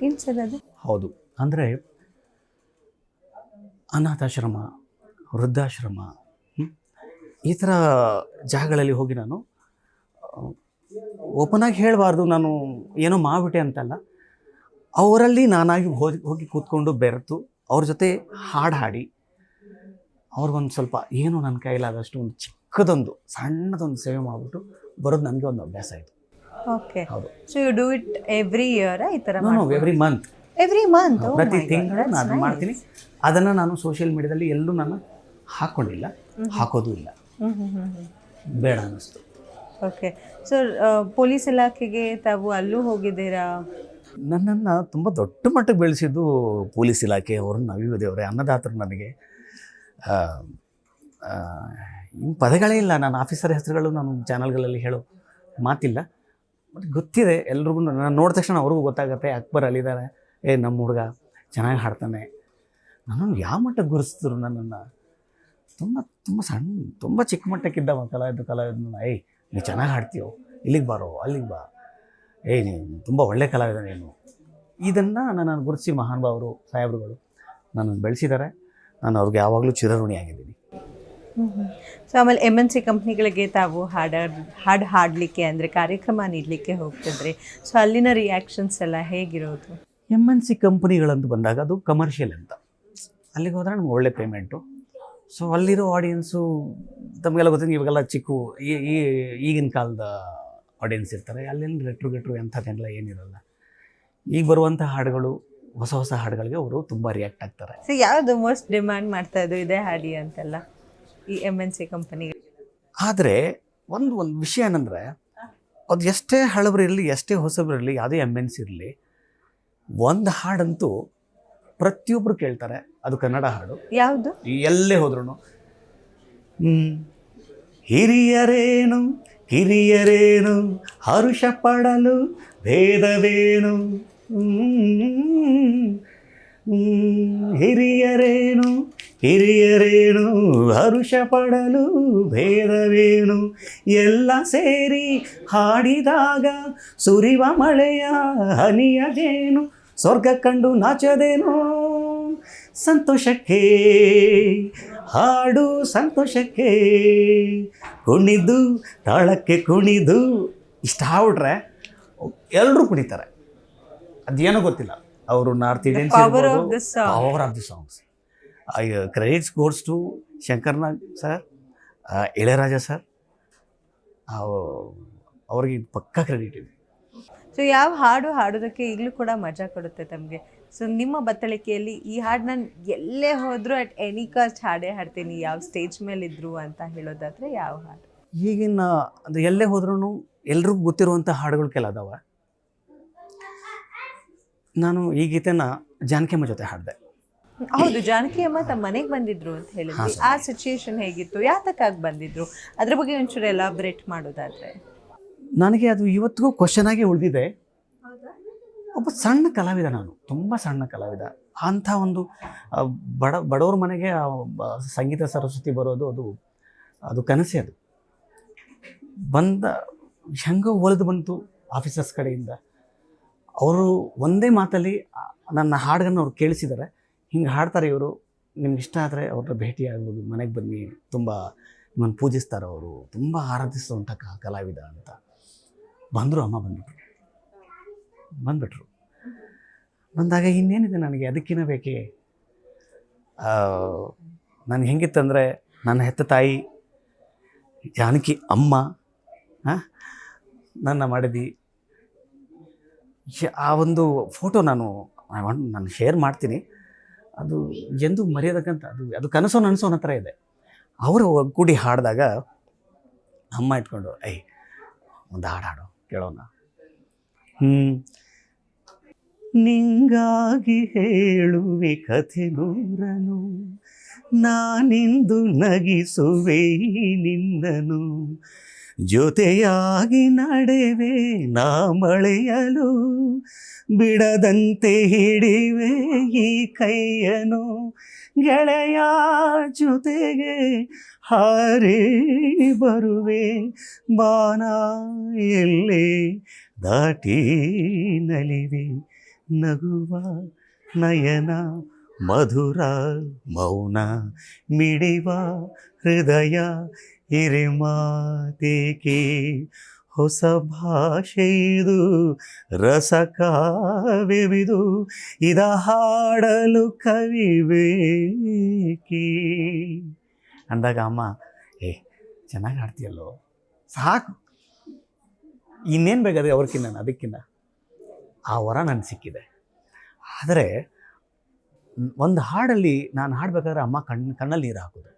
ಏನು ಸರ್ ಅದು? ಹೌದು, ಅಂದರೆ ಅನಾಥಾಶ್ರಮ, ವೃದ್ಧಾಶ್ರಮ, ಈ ಥರ ಜಾಗಗಳಲ್ಲಿ ಹೋಗಿ ನಾನು ಓಪನಾಗಿ ಹೇಳಬಾರ್ದು, ನಾನು ಏನೋ ಮಾಡಿಬಿಟ್ಟೆ ಅಂತಲ್ಲ, ಅವರಲ್ಲಿ ನಾನಾಗಿ ಹೋಗಿ ಕೂತ್ಕೊಂಡು ಬೆರೆತು ಅವ್ರ ಜೊತೆ ಹಾಡು ಹಾಡಿ ಅವ್ರಿಗೊಂದು ಸ್ವಲ್ಪ ಏನು ನನ್ನ ಕೈಲಾದಷ್ಟು ಒಂದು ಚಿಕ್ಕದೊಂದು ಸಣ್ಣದೊಂದು ಸೇವೆ ಮಾಡಿಬಿಟ್ಟು ಬರೋದು ನನಗೆ ಒಂದು ಅಭ್ಯಾಸ ಆಯಿತು. ಓಕೆ. ಹೌದು. So you do it every year ಈ ಥರ? Every month. Every month? ಪ್ರತಿ ತಿಂಗಳು ನಾನು ಮಾಡ್ತೀನಿ. ಅದನ್ನು ನಾನು ಸೋಷಿಯಲ್ ಮೀಡಿಯಾದಲ್ಲಿ ಎಲ್ಲೂ ನಾನು ಹಾಕ್ಕೊಂಡಿಲ್ಲ, ಹಾಕೋದು ಇಲ್ಲ, ಬೇಡ ಅನ್ನಿಸ್ತು. ಓಕೆ. ಸೊ ಪೊಲೀಸ್ ಇಲಾಖೆಗೆ ತಾವು ಅಲ್ಲೂ ಹೋಗಿದ್ದೀರಾ? ನನ್ನನ್ನು ತುಂಬ ದೊಡ್ಡ ಮಟ್ಟಕ್ಕೆ ಬೆಳೆಸಿದ್ದು ಪೊಲೀಸ್ ಇಲಾಖೆ ಅವರು, ನವೀವ ದೇವರೇ, ಅನ್ನದಾತರು. ನನಗೆ ಇನ್ನು ಪದಗಳೇ ಇಲ್ಲ. ನಾನು ಆಫೀಸರ್ ಹೆಸರುಗಳು ನಾನು ಚಾನಲ್ಗಳಲ್ಲಿ ಹೇಳೋ ಮಾತಿಲ್ಲ, ಬಟ್ ಗೊತ್ತಿದೆ ಎಲ್ರಿಗೂ. ನಾನು ನೋಡಿದ ತಕ್ಷಣ ಅವ್ರಿಗೂ ಗೊತ್ತಾಗುತ್ತೆ, ಅಕ್ಬರ್ ಅಲ್ಲಿದ್ದಾರೆ, ನಮ್ಮ ಹುಡುಗ ಚೆನ್ನಾಗಿ ಹಾಡ್ತಾನೆ. ನನ್ನನ್ನು ಯಾವ ಮಟ್ಟಕ್ಕೆ ಗುರುತಿಸಿದ್ರು ನನ್ನನ್ನು. ತುಂಬ ಸಣ್ಣ, ತುಂಬ ಚಿಕ್ಕ ಮಟ್ಟಕ್ಕಿದ್ದವ ಕಲಾವಿದನ. ನೀ ಚೆನ್ನಾಗಿ ಹಾಡ್ತೀಯೋ, ಇಲ್ಲಿಗೆ ಬಾರೋ, ಅಲ್ಲಿಗೆ ಬಾ, ನೀನು ತುಂಬ ಒಳ್ಳೆ ಕಲಾವಿದ ನೀನು. ಇದನ್ನು ನಾನು ಗುರುತಿಸಿ ಮಹಾನುಭಾವರು, ಸಾಹೇಬ್ರುಗಳು ನನ್ನನ್ನು ಬೆಳೆಸಿದ್ದಾರೆ. ನಾನು ಅವ್ರಿಗೆ ಯಾವಾಗಲೂ ಚಿರಋಣಿಯಾಗಿದ್ದೀನಿ. ಸೊ ಆಮೇಲೆ MNC ಕಂಪ್ನಿಗಳಿಗೆ ತಾವು ಹಾಡು ಹಾಡಲಿಕ್ಕೆ ಅಂದರೆ ಕಾರ್ಯಕ್ರಮ ನೀಡಲಿಕ್ಕೆ ಹೋಗ್ತಿದ್ರಿ. ಸೊ ಅಲ್ಲಿನ ರಿಯಾಕ್ಷನ್ಸ್ ಎಲ್ಲ ಹೇಗಿರೋದು? MNC ಕಂಪ್ನಿಗಳಂತ ಬಂದಾಗ ಅದು ಕಮರ್ಷಿಯಲ್ ಅಂತ, ಅಲ್ಲಿಗೆ ಹೋದರೆ ನಮ್ಗೆ ಒಳ್ಳೆ ಪೇಮೆಂಟು. ಸೊ ಅಲ್ಲಿರೋ ಆಡಿಯನ್ಸು ತಮಗೆಲ್ಲ ಗೊತ್ತಿದೆ, ಇವಾಗೆಲ್ಲ ಈಗಿನ ಕಾಲದ ಆಡಿಯನ್ಸ್ ಇರ್ತಾರೆ. ಅಲ್ಲೇನು ರೆಟ್ರು ಎಂಥದ್ದೆಲ್ಲ ಏನಿರಲ್ಲ. ಈಗ ಬರುವಂಥ ಹಾಡುಗಳು, ಹೊಸ ಹಾಡುಗಳಿಗೆ ಅವರು ತುಂಬ ರಿಯಾಕ್ಟ್ ಆಗ್ತಾರೆ. ಸೊ ಯಾವುದು ಮೋಸ್ಟ್ ಡಿಮ್ಯಾಂಡ್ ಮಾಡ್ತಾ ಇದ್ದು ಇದೇ ಹಾಡಿ ಅಂತೆಲ್ಲ ಈ MNC ಕಂಪನಿ? ಆದರೆ ಒಂದು ವಿಷಯ ಏನಂದರೆ, ಅದು ಎಷ್ಟೇ ಹಳಬರಿರಲಿ, ಎಷ್ಟೇ ಹೊಸಬರಿರಲಿ, ಯಾವುದೇ MNC ಇರಲಿ, ಒಂದು ಹಾಡಂತೂ ಪ್ರತಿಯೊಬ್ಬರು ಕೇಳ್ತಾರೆ. ಅದು ಕನ್ನಡ ಹಾಡು. ಯಾವುದು? ಎಲ್ಲೇ ಹೋದ್ರೂ ಹಿರಿಯರೇನು ಕಿರಿಯರೇನು ಹರುಷ ಪಡಲು ಭೇದವೇನು, ಹಿರಿಯರೇನು ಕಿರಿಯರೇನು ಹರುಷ ಪಡಲು ಭೇದವೇನು, ಎಲ್ಲ ಸೇರಿ ಹಾಡಿದಾಗ ಸುರಿವ ಮಳೆಯ ಹನಿಯ ಜೇನು, ಸ್ವರ್ಗ ಕಂಡು ನಾಚದೇನೋ ಸಂತೋಷಕ್ಕೆ ಹಾಡು, ಸಂತೋಷಕ್ಕೆ ಕುಣಿದು ತಾಳಕ್ಕೆ ಕುಣಿದು. ಇಷ್ಟ ಆಗ್ಬಿಟ್ರೆ ಎಲ್ಲರೂ ಕುಣಿತಾರೆ. ಅದೇನೋ ಗೊತ್ತಿಲ್ಲ, ಅವರು north Indians. Power of the songs. Credits goes to Shankar Nag sir, Ilaiyaraaja sir. ಅವ್ರಿಗೆ ಪಕ್ಕಾ ಕ್ರೆಡಿಟ್ ಇದೆ. ಸೊ ಯಾವ ಹಾಡು ಹಾಡೋದಕ್ಕೆ ಈಗಲೂ ಕೂಡ ಮಜಾ ಕೊಡುತ್ತೆ ತಮಗೆ? ಸೊ ನಿಮ್ಮ ಬತ್ತಳಿಕೆಯಲ್ಲಿ ಈ ಹಾಡು ನಾನು ಎಲ್ಲೇ ಹೋದರೂ ಅಟ್ ಎನಿ ಕಾಸ್ಟ್ ಹಾಡೇ ಹಾಡ್ತೀನಿ, ಯಾವ ಸ್ಟೇಜ್ ಮೇಲೆ ಇದ್ರು ಅಂತ ಹೇಳೋದಾದರೆ ಯಾವ ಹಾಡು? ಈಗಿನ ಅದು ಎಲ್ಲೇ ಹೋದ್ರೂ ಎಲ್ರಿಗೂ ಗೊತ್ತಿರುವಂಥ ಹಾಡುಗಳು ಕೆಲ ಅದಾವ. ನಾನು ಈ ಗೀತೆನ ಜಾನಕಿಯಮ್ಮ ಜೊತೆ ಹಾಡಿದೆ. ಹೌದು, ಜಾನಕಿಯಮ್ಮ ತಮ್ಮ ಮನೆಗೆ ಬಂದಿದ್ರು ಅಂತ ಹೇಳಿದ್ವಿ. ಆ ಸಿಚುಯೇಷನ್ ಹೇಗಿತ್ತು, ಯಾತಕ್ಕಾಗಿ ಬಂದಿದ್ರು, ಅದ್ರ ಬಗ್ಗೆ ಒಂಚೂರು ಎಲಾಬ್ರೇಟ್ ಮಾಡೋದಾದರೆ? ನನಗೆ ಅದು ಇವತ್ತಿಗೂ ಕ್ವಶನ್ ಆಗಿ ಉಳಿದಿದೆ. ಒಬ್ಬ ಸಣ್ಣ ಕಲಾವಿದ, ನಾನು ತುಂಬ ಸಣ್ಣ ಕಲಾವಿದ. ಅಂಥ ಒಂದು ಬಡವ್ರ ಮನೆಗೆ ಸಂಗೀತ ಸರಸ್ವತಿ ಬರೋದು, ಅದು ಕನಸೇ. ಅದು ಹೆಂಗೋ ಒಲಿದು ಬಂತು ಆಫೀಸರ್ಸ್ ಕಡೆಯಿಂದ. ಅವರು ಒಂದೇ ಮಾತಲ್ಲಿ ನನ್ನ ಹಾಡನ್ನು ಅವ್ರು ಕೇಳಿಸಿದ್ದಾರೆ. ಹಿಂಗೆ ಹಾಡ್ತಾರೆ ಇವರು, ನಿಮ್ಗೆ ಇಷ್ಟ ಆದರೆ ಅವ್ರನ್ನ ಭೇಟಿ ಆಗ್ಬೋದು, ಮನೆಗೆ ಬನ್ನಿ, ತುಂಬ ನಿಮ್ಮನ್ನು ಪೂಜಿಸ್ತಾರೆ ಅವರು, ತುಂಬ ಆರಾಧಿಸುವಂಥ ಕಲಾವಿದ ಅಂತ. ಬಂದರು, ಅಮ್ಮ ಬಂದುಬಿಟ್ರು. ಬಂದಾಗ ಇನ್ನೇನಿದೆ ನನಗೆ, ಅದಕ್ಕಿನ್ನ ಬೇಕೇ. ನನಗೆ ಹೆಂಗಿತ್ತಂದರೆ, ನನ್ನ ಹೆತ್ತ ತಾಯಿ ಜಾನಕಿ ಅಮ್ಮ ನನ್ನ ಮಾಡಿದಿ. ಆ ಒಂದು ಫೋಟೋ ನಾನು ಶೇರ್ ಮಾಡ್ತೀನಿ. ಅದು ಎಂದು ಮರೆಯೋದಕ್ಕಂತ ಅದು ಕನಸೋ ನನಸೋ ಅನ್ನೋ ಥರ ಇದೆ. ಅವರು ಒಗ್ಗೂಡಿ ಹಾಡಿದಾಗ ಅಮ್ಮ ಇಟ್ಕೊಂಡು ಒಂದು ಹಾಡು ಕೇಳೋಣ. ನಿಂಗಾಗಿ ಹೇಳುವೆ ಕಥೆ ನೂರನು, ನಾನಿಂದು ನಗಿಸುವೆ ನಿನ್ನನು, ಜೊತೆಯಾಗಿ ನಡೆವೆ ನಾ ಮಳೆಯಲು, ಬಿಡದಂತೆ ಹಿಡಿವೆ ಈ ಕೈಯನು, ಗೆಳೆಯ ಜೊತೆಗೆ ಹಾರಿ ಬರುವೆ, ಬಾನ ಎಲ್ಲೇ ದಾಟಿ ನಲಿವೆ, ನಗುವ ನಯನ ಮಧುರ ಮೌನ, ಮಿಡಿವ ಹೃದಯ ಹಿರಿಮಾತೇಕೆ, ಹೊಸ ಭಾಷೆಯಿದು ರಸಕಾವ್ಯವಿದು, ಇದ ಹಾಡಲು ಕವಿಬೇಕೆ ಅಂದಾಗ ಅಮ್ಮ ಚೆನ್ನಾಗಿ ಹಾಡ್ತೀಯಲ್ಲೋ, ಸಾಕು, ಇನ್ನೇನು ಬೇಕಾದ್ರೆ ಅವ್ರಕ್ಕಿಂತ ಅದಕ್ಕಿಂತ ಆ ವರ ನನಗೆ ಸಿಕ್ಕಿದೆ. ಆದರೆ ಒಂದು ಹಾಡಲ್ಲಿ ನಾನು ಹಾಡಬೇಕಾದ್ರೆ ಅಮ್ಮ ಕಣ್ಣಲ್ಲಿ ನೀರು ಹಾಕೋದು.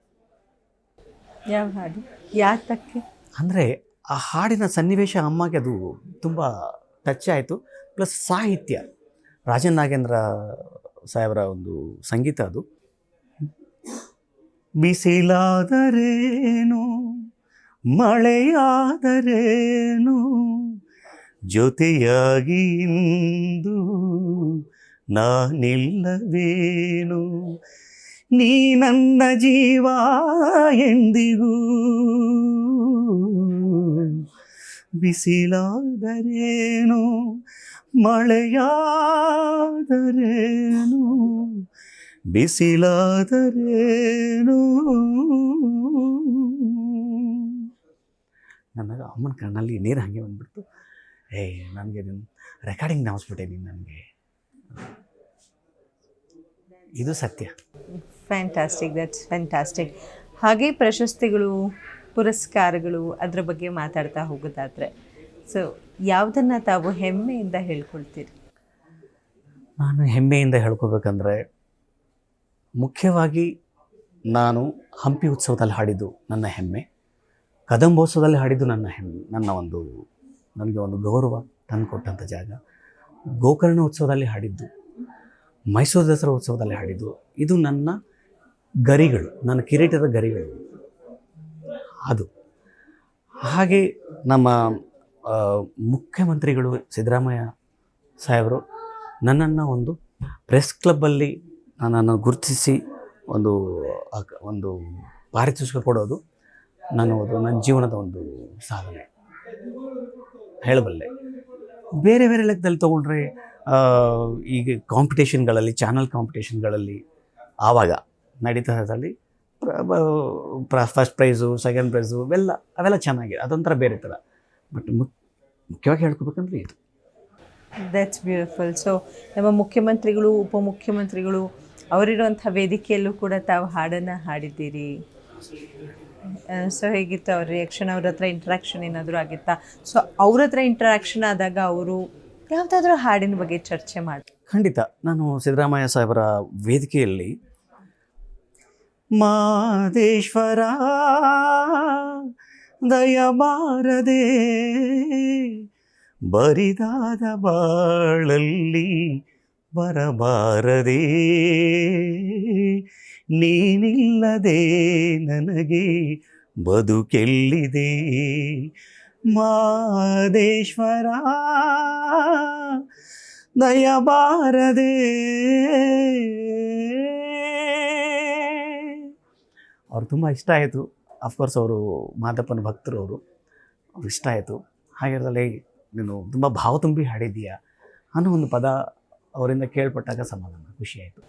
ಯಾವ ಹಾಡು, ಯಾತಕ್ಕೆ ಅಂದರೆ ಆ ಹಾಡಿನ ಸನ್ನಿವೇಶ ಅಮ್ಮಗೆ ಅದು ತುಂಬ ಟಚ್ ಆಯಿತು. ಪ್ಲಸ್ ಸಾಹಿತ್ಯ, ರಾಜನ್ ನಾಗೇಂದ್ರ ಸಾಹೇಬರ ಒಂದು ಸಂಗೀತ ಅದು. ಬಿಸಿಲಾದರೇನು ಮಳೆಯಾದರೇನು ಜೊತೆಯಾಗಿ ಇಂದು ನಾನಿಲ್ಲವೇನು, ನೀ ನನ್ನ ಜೀವ ಎಂದಿಗೂ, ಬಿಸಿಲಾದರೇನು ಮಳೆಯಾದರೇನು ಬಿಸಿಲಾದರೇನು. ನನಗೆ ಅಮ್ಮನ ಕಣ್ಣಲ್ಲಿ ನೀರು ಹಾಗೆ ಬಂದ್ಬಿಡ್ತು. ನನಗೆ ನೀನು ರೆಕಾರ್ಡಿಂಗ್ ನಾವಿಸ್ಬಿಟ್ಟೆ ನೀನು ನನಗೆ. ಇದು ಸತ್ಯ. Fantastic, that's fantastic. ಹಾಗೆ ಪ್ರಶಸ್ತಿಗಳು, ಪುರಸ್ಕಾರಗಳು, ಅದರ ಬಗ್ಗೆ ಮಾತಾಡ್ತಾ ಹೋಗೋದಾದರೆ ಸೊ ಯಾವುದನ್ನು ತಾವು ಹೆಮ್ಮೆಯಿಂದ ಹೇಳ್ಕೊಳ್ತೀರಿ? ನಾನು ಹೆಮ್ಮೆಯಿಂದ ಹೇಳ್ಕೊಬೇಕಂದ್ರೆ ಮುಖ್ಯವಾಗಿ ನಾನು ಹಂಪಿ ಉತ್ಸವದಲ್ಲಿ ಹಾಡಿದ್ದು ನನ್ನ ಹೆಮ್ಮೆ, ಕದಂಬೋತ್ಸವದಲ್ಲಿ ಹಾಡಿದ್ದು ನನ್ನ ಹೆಮ್ಮೆ, ನನಗೆ ಒಂದು ಗೌರವ ತಂದುಕೊಟ್ಟಂಥ ಜಾಗ. ಗೋಕರ್ಣ ಉತ್ಸವದಲ್ಲಿ ಹಾಡಿದ್ದು, ಮೈಸೂರು ದಸರಾ ಉತ್ಸವದಲ್ಲಿ ಹಾಡಿದ್ದು, ಇದು ನನ್ನ ಗರಿಗಳು, ನನ್ನ ಕಿರೀಟದ ಗರಿಗಳು. ಅದು ಹಾಗೆ ನಮ್ಮ ಮುಖ್ಯಮಂತ್ರಿಗಳು ಸಿದ್ದರಾಮಯ್ಯ ಸಾಹೇಬರು ನನ್ನನ್ನು ಒಂದು ಪ್ರೆಸ್ ಕ್ಲಬ್ಬಲ್ಲಿ ನನ್ನನ್ನು ಗುರುತಿಸಿ ಒಂದು ಪಾರಿತೋಷಿಕ ಕೊಡೋದು ನನ್ನ ಜೀವನದ ಒಂದು ಸಾಧನೆ ಹೇಳಬಲ್ಲೆ. ಬೇರೆ ಬೇರೆ ಲೆಕ್ಕದಲ್ಲಿ ತೊಗೊಂಡ್ರೆ ಈಗ ಕಾಂಪಿಟೇಷನ್ಗಳಲ್ಲಿ, ಚಾನಲ್ ಕಾಂಪಿಟೇಷನ್ಗಳಲ್ಲಿ ಆವಾಗ ನಡೀತದಲ್ಲಿ ಫಸ್ಟ್ ಪ್ರೈಸು, ಸೆಕೆಂಡ್ ಪ್ರೈಸು ಅವೆಲ್ಲ ಚೆನ್ನಾಗಿದೆ, ಅದೊಂಥರ ಬೇರೆ ಥರ. ಬಟ್ ಮುಖ್ಯವಾಗಿ ಹೇಳ್ಕೊಬೇಕಂದ್ರೆ ಇದು. That's beautiful. ಸೊ ನಮ್ಮ ಮುಖ್ಯಮಂತ್ರಿಗಳು, ಉಪಮುಖ್ಯಮಂತ್ರಿಗಳು ಅವರಿರುವಂಥ ವೇದಿಕೆಯಲ್ಲೂ ಕೂಡ ತಾವು ಹಾಡನ್ನು ಹಾಡಿದ್ದೀರಿ. ಸೊ ಹೇಗಿತ್ತು ಅವ್ರ ರಿಯಾಕ್ಷನ್? ಅವ್ರ ಹತ್ರ ಇಂಟ್ರಾಕ್ಷನ್ ಏನಾದರೂ ಆಗಿತ್ತಾ? ಸೊ ಅವ್ರ ಹತ್ರ ಇಂಟ್ರಾಕ್ಷನ್ ಆದಾಗ ಅವರು ಯಾವುದಾದ್ರೂ ಹಾಡಿನ ಬಗ್ಗೆ ಚರ್ಚೆ ಮಾಡಿ? ಖಂಡಿತ. ನಾನು ಸಿದ್ದರಾಮಯ್ಯ ಸಾಹೇಬರ ವೇದಿಕೆಯಲ್ಲಿ ಮಾದೇಶ್ವರ ದಯಬಾರದೆ ಬರಿದಾದ ಬಾಳಲ್ಲಿ ಬರಬಾರದೆ, ನೀನಿಲ್ಲದೆ ನನಗೆ ಬದುಕೆಲ್ಲಿದೆ, ಮಾದೇಶ್ವರ ದಯಬಾರದೆ. ಅವ್ರು ತುಂಬ ಇಷ್ಟ ಆಯಿತು. ಅಫ್ಕೋರ್ಸ್ ಅವರು ಮಾದಪ್ಪನ ಭಕ್ತರು, ಅವ್ರು ಇಷ್ಟ ಆಯಿತು. ಹಾಗಿರಲಿ ನೀನು ತುಂಬ ಭಾವ ತುಂಬಿ ಹಾಡಿದ್ದೀಯಾ ಅನ್ನೋ ಒಂದು ಪದ ಅವರಿಂದ ಕೇಳ್ಪಟ್ಟಾಗ ಸಮಾಧಾನ, ಖುಷಿಯಾಯಿತು.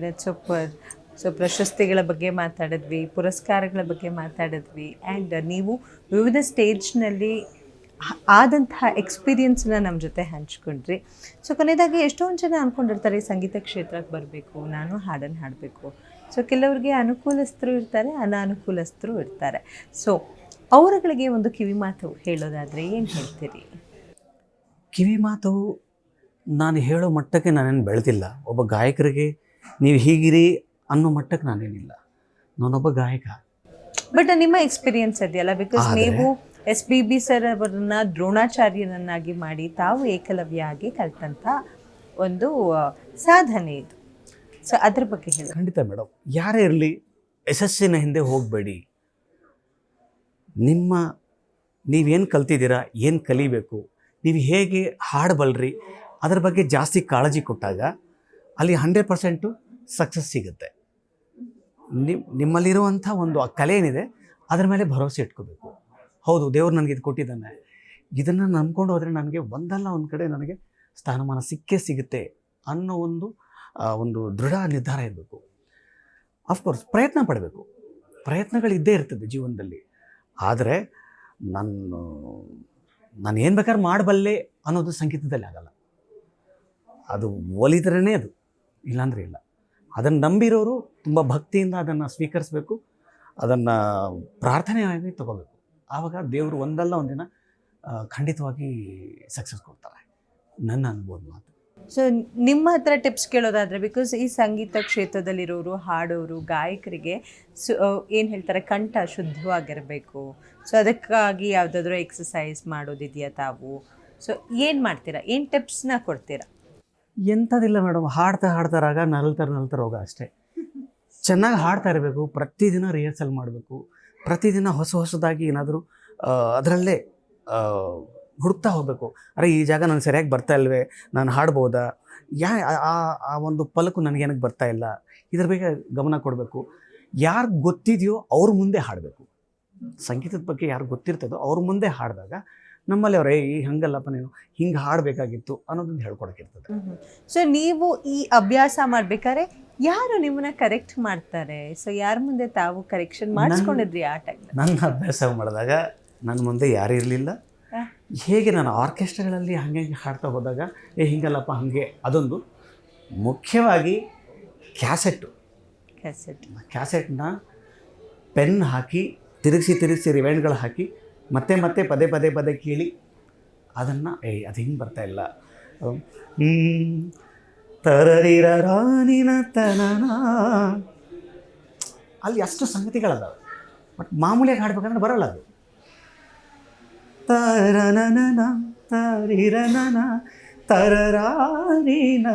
That's super. ಸೊ ಪ್ರಶಸ್ತಿಗಳ ಬಗ್ಗೆ ಮಾತಾಡಿದ್ವಿ, ಪುರಸ್ಕಾರಗಳ ಬಗ್ಗೆ ಮಾತಾಡಿದ್ವಿ, ಆ್ಯಂಡ್ ನೀವು ವಿವಿಧ ಸ್ಟೇಜ್ನಲ್ಲಿ ಆದಂತಹ ಎಕ್ಸ್ಪೀರಿಯನ್ಸನ್ನ ನಮ್ಮ ಜೊತೆ ಹಂಚ್ಕೊಂಡ್ರಿ. ಸೊ ಕೊನೆಯದಾಗಿ ಎಷ್ಟೊಂದು ಜನ ಅಂದ್ಕೊಂಡಿರ್ತಾರೆ ಸಂಗೀತ ಕ್ಷೇತ್ರಕ್ಕೆ ಬರಬೇಕು, ನಾನು ಹಾಡನ್ನು ಹಾಡಬೇಕು, ಸೊ ಕೆಲವರಿಗೆ ಅನುಕೂಲಸ್ಥರು ಇರ್ತಾರೆ, ಅನಾನುಕೂಲಸ್ಥರು ಇರ್ತಾರೆ. ಸೊ ಅವರುಗಳಿಗೆ ಒಂದು ಕಿವಿ ಮಾತು ಹೇಳೋದಾದರೆ ಏನು ಹೇಳ್ತೀರಿ? ಕಿವಿ ಮಾತು ನಾನು ಹೇಳೋ ಮಟ್ಟಕ್ಕೆ ನಾನೇನು ಬೆಳೆದಿಲ್ಲ. ಒಬ್ಬ ಗಾಯಕರಿಗೆ ನೀವು ಹೀಗಿರಿ ಅನ್ನೋ ಮಟ್ಟಕ್ಕೆ ನಾನೇನಿಲ್ಲ. ನಾನೊಬ್ಬ ಗಾಯಕ. ಬಟ್ ನಿಮ್ಮ ಎಕ್ಸ್ಪೀರಿಯನ್ಸ್ ಇದೆಯಲ್ಲ, ಬಿಕಾಸ್ ನೀವು SPB ಸರ್ ಅವರನ್ನ ದ್ರೋಣಾಚಾರ್ಯನನ್ನಾಗಿ ಮಾಡಿ ತಾವು ಏಕಲವ್ಯ ಆಗಿ ಕಲ್ತಂಥ ಒಂದು ಸಾಧನೆ ಇದು. ಸೊ ಅದ್ರ ಬಗ್ಗೆ ಹೇಳಿ. ಖಂಡಿತ ಮೇಡಮ್, ಯಾರೇ ಇರಲಿ ಯಶಸ್ಸಿನ ಹಿಂದೆ ಹೋಗಬೇಡಿ. ನೀವೇನು ಕಲ್ತಿದ್ದೀರಾ, ಏನು ಕಲಿಬೇಕು, ನೀವು ಹೇಗೆ ಹಾಡಬಲ್ರಿ ಅದ್ರ ಬಗ್ಗೆ ಜಾಸ್ತಿ ಕಾಳಜಿ ಕೊಟ್ಟಾಗ ಅಲ್ಲಿ 100% ಸಕ್ಸಸ್ ಸಿಗುತ್ತೆ. ನಿಮ್ಮಲ್ಲಿರುವಂಥ ಒಂದು ಆ ಕಲೆ ಏನಿದೆ ಅದರ ಮೇಲೆ ಭರವಸೆ ಇಟ್ಕೋಬೇಕು. ಹೌದು, ದೇವ್ರು ನನಗೆ ಇದು ಕೊಟ್ಟಿದ್ದಾನೆ, ಇದನ್ನು ನಂಬ್ಕೊಂಡು ಹೋದರೆ ನನಗೆ ಒಂದಲ್ಲ ಒಂದು ಕಡೆ ನನಗೆ ಸ್ಥಾನಮಾನ ಸಿಗುತ್ತೆ ಅನ್ನೋ ಒಂದು ದೃಢ ನಿರ್ಧಾರ ಇರಬೇಕು. ಅಫ್ಕೋರ್ಸ್ ಪ್ರಯತ್ನ ಪಡಬೇಕು, ಪ್ರಯತ್ನಗಳಿದ್ದೇ ಇರ್ತದೆ ಜೀವನದಲ್ಲಿ. ಆದರೆ ನಾನು ಏನು ಬೇಕಾದ್ರೆ ಮಾಡಬಲ್ಲೆ ಅನ್ನೋದು ಸಂಗೀತದಲ್ಲಿ ಆಗಲ್ಲ. ಅದು ಒಲಿದ್ರೇ ಅದು, ಇಲ್ಲಾಂದರೆ ಇಲ್ಲ. ಅದನ್ನು ನಂಬಿರೋರು ತುಂಬ ಭಕ್ತಿಯಿಂದ ಅದನ್ನು ಸ್ವೀಕರಿಸಬೇಕು, ಅದನ್ನು ಪ್ರಾರ್ಥನೆಯಾಗಿ ತಗೋಬೇಕು. ಆವಾಗ ದೇವರು ಒಂದಲ್ಲ ಒಂದಿನ ಖಂಡಿತವಾಗಿ ಸಕ್ಸಸ್ ಕೊಡ್ತಾರೆ, ನನ್ನ ಅನುಭವದ ಮಾತು. ಸೊ ನಿಮ್ಮ ಹತ್ರ ಟಿಪ್ಸ್ ಕೇಳೋದಾದರೆ, ಬಿಕಾಸ್ ಈ ಸಂಗೀತ ಕ್ಷೇತ್ರದಲ್ಲಿರೋರು, ಹಾಡೋರು, ಗಾಯಕರಿಗೆ ಏನು ಹೇಳ್ತಾರೆ, ಕಂಠ ಶುದ್ಧವಾಗಿರಬೇಕು. ಸೊ ಅದಕ್ಕಾಗಿ ಯಾವುದಾದ್ರೂ ಎಕ್ಸಸೈಸ್ ಮಾಡೋದಿದೆಯಾ ತಾವು? ಸೊ ಏನು ಮಾಡ್ತೀರಾ, ಏನು ಟಿಪ್ಸ್ನ ಕೊಡ್ತೀರಾ? ಎಂಥದಿಲ್ಲ ಮೇಡಮ್, ಹಾಡ್ತಾ ರಾಗ ನಲ್ತಾರೆ ಹೋಗ ಅಷ್ಟೇ. ಚೆನ್ನಾಗಿ ಹಾಡ್ತಾ ಇರಬೇಕು, ಪ್ರತಿದಿನ ರಿಹರ್ಸಲ್ ಮಾಡಬೇಕು, ಪ್ರತಿದಿನ ಹೊಸದಾಗಿ ಏನಾದರೂ ಅದರಲ್ಲೇ ಹುಡುಕ್ತಾ ಹೋಗಬೇಕು. ಅರೆ ಈ ಜಾಗ ನನಗೆ ಸರಿಯಾಗಿ ಬರ್ತಾ ಇಲ್ವೇ, ನಾನು ಹಾಡ್ಬೋದಾ, ಆ ಒಂದು ಪಲಕು ನನಗೇನಕ್ಕೆ ಬರ್ತಾ ಇಲ್ಲ, ಇದ್ರ ಬಗ್ಗೆ ಗಮನ ಕೊಡಬೇಕು. ಯಾರು ಗೊತ್ತಿದೆಯೋ ಅವ್ರ ಮುಂದೆ ಹಾಡಬೇಕು. ಸಂಗೀತದ ಬಗ್ಗೆ ಯಾರು ಗೊತ್ತಿರ್ತದೋ ಅವ್ರ ಮುಂದೆ ಹಾಡಿದಾಗ ನಮ್ಮಲ್ಲಿ ಅವರೇ ಈ ಹಂಗಲ್ಲಪ್ಪ, ನೀನು ಹಿಂಗೆ ಹಾಡಬೇಕಾಗಿತ್ತು ಅನ್ನೋದನ್ನು ಹೇಳ್ಕೊಡಕ್ಕಿರ್ತದೆ. ಸೊ ನೀವು ಈ ಅಭ್ಯಾಸ ಮಾಡ್ಬೇಕಾದ್ರೆ ಯಾರು ನಿಮ್ಮನ್ನ ಕರೆಕ್ಟ್ ಮಾಡ್ತಾರೆ? ಸೊ ಯಾರ ಮುಂದೆ ತಾವು ಕರೆಕ್ಷನ್ ಮಾಡಿಸ್ಕೊಂಡಿದ್ರಿ ಆ ಟೈಮ್? ನನ್ನ ಅಭ್ಯಾಸ ಮಾಡಿದಾಗ ನನ್ನ ಮುಂದೆ ಯಾರು ಇರಲಿಲ್ಲ. ಹೇಗೆ ನಾನು ಆರ್ಕೆಸ್ಟ್ರಾಗಳಲ್ಲಿ ಹಾಗೆ ಹಾಡ್ತಾ ಹೋದಾಗ ಹಿಂಗಲ್ಲಪ್ಪ ಹಾಗೆ. ಅದೊಂದು ಮುಖ್ಯವಾಗಿ ಕ್ಯಾಸೆಟ್ನ ಪೆನ್ ಹಾಕಿ ತಿರುಗಿಸಿ ರಿವೈಂಡ್ಗಳು ಹಾಕಿ ಮತ್ತೆ ಪದೇ ಕೇಳಿ ಅದನ್ನು ಅದು ಹಿಂಗೆ ಬರ್ತಾ ಇಲ್ಲ, ತರರಿರ ರಾಣಿನ ತನನ, ಅಲ್ಲಿ ಅಷ್ಟು ಸಂಗತಿಗಳದಾವೆ. ಬಟ್ ಮಾಮೂಲಿಯಾಗಿ ಹಾಡ್ಬೇಕಂದ್ರೆ ಬರಲ್ಲ ಅದು. ತರನನ ತರಿರನನ ತರರಾರಿನ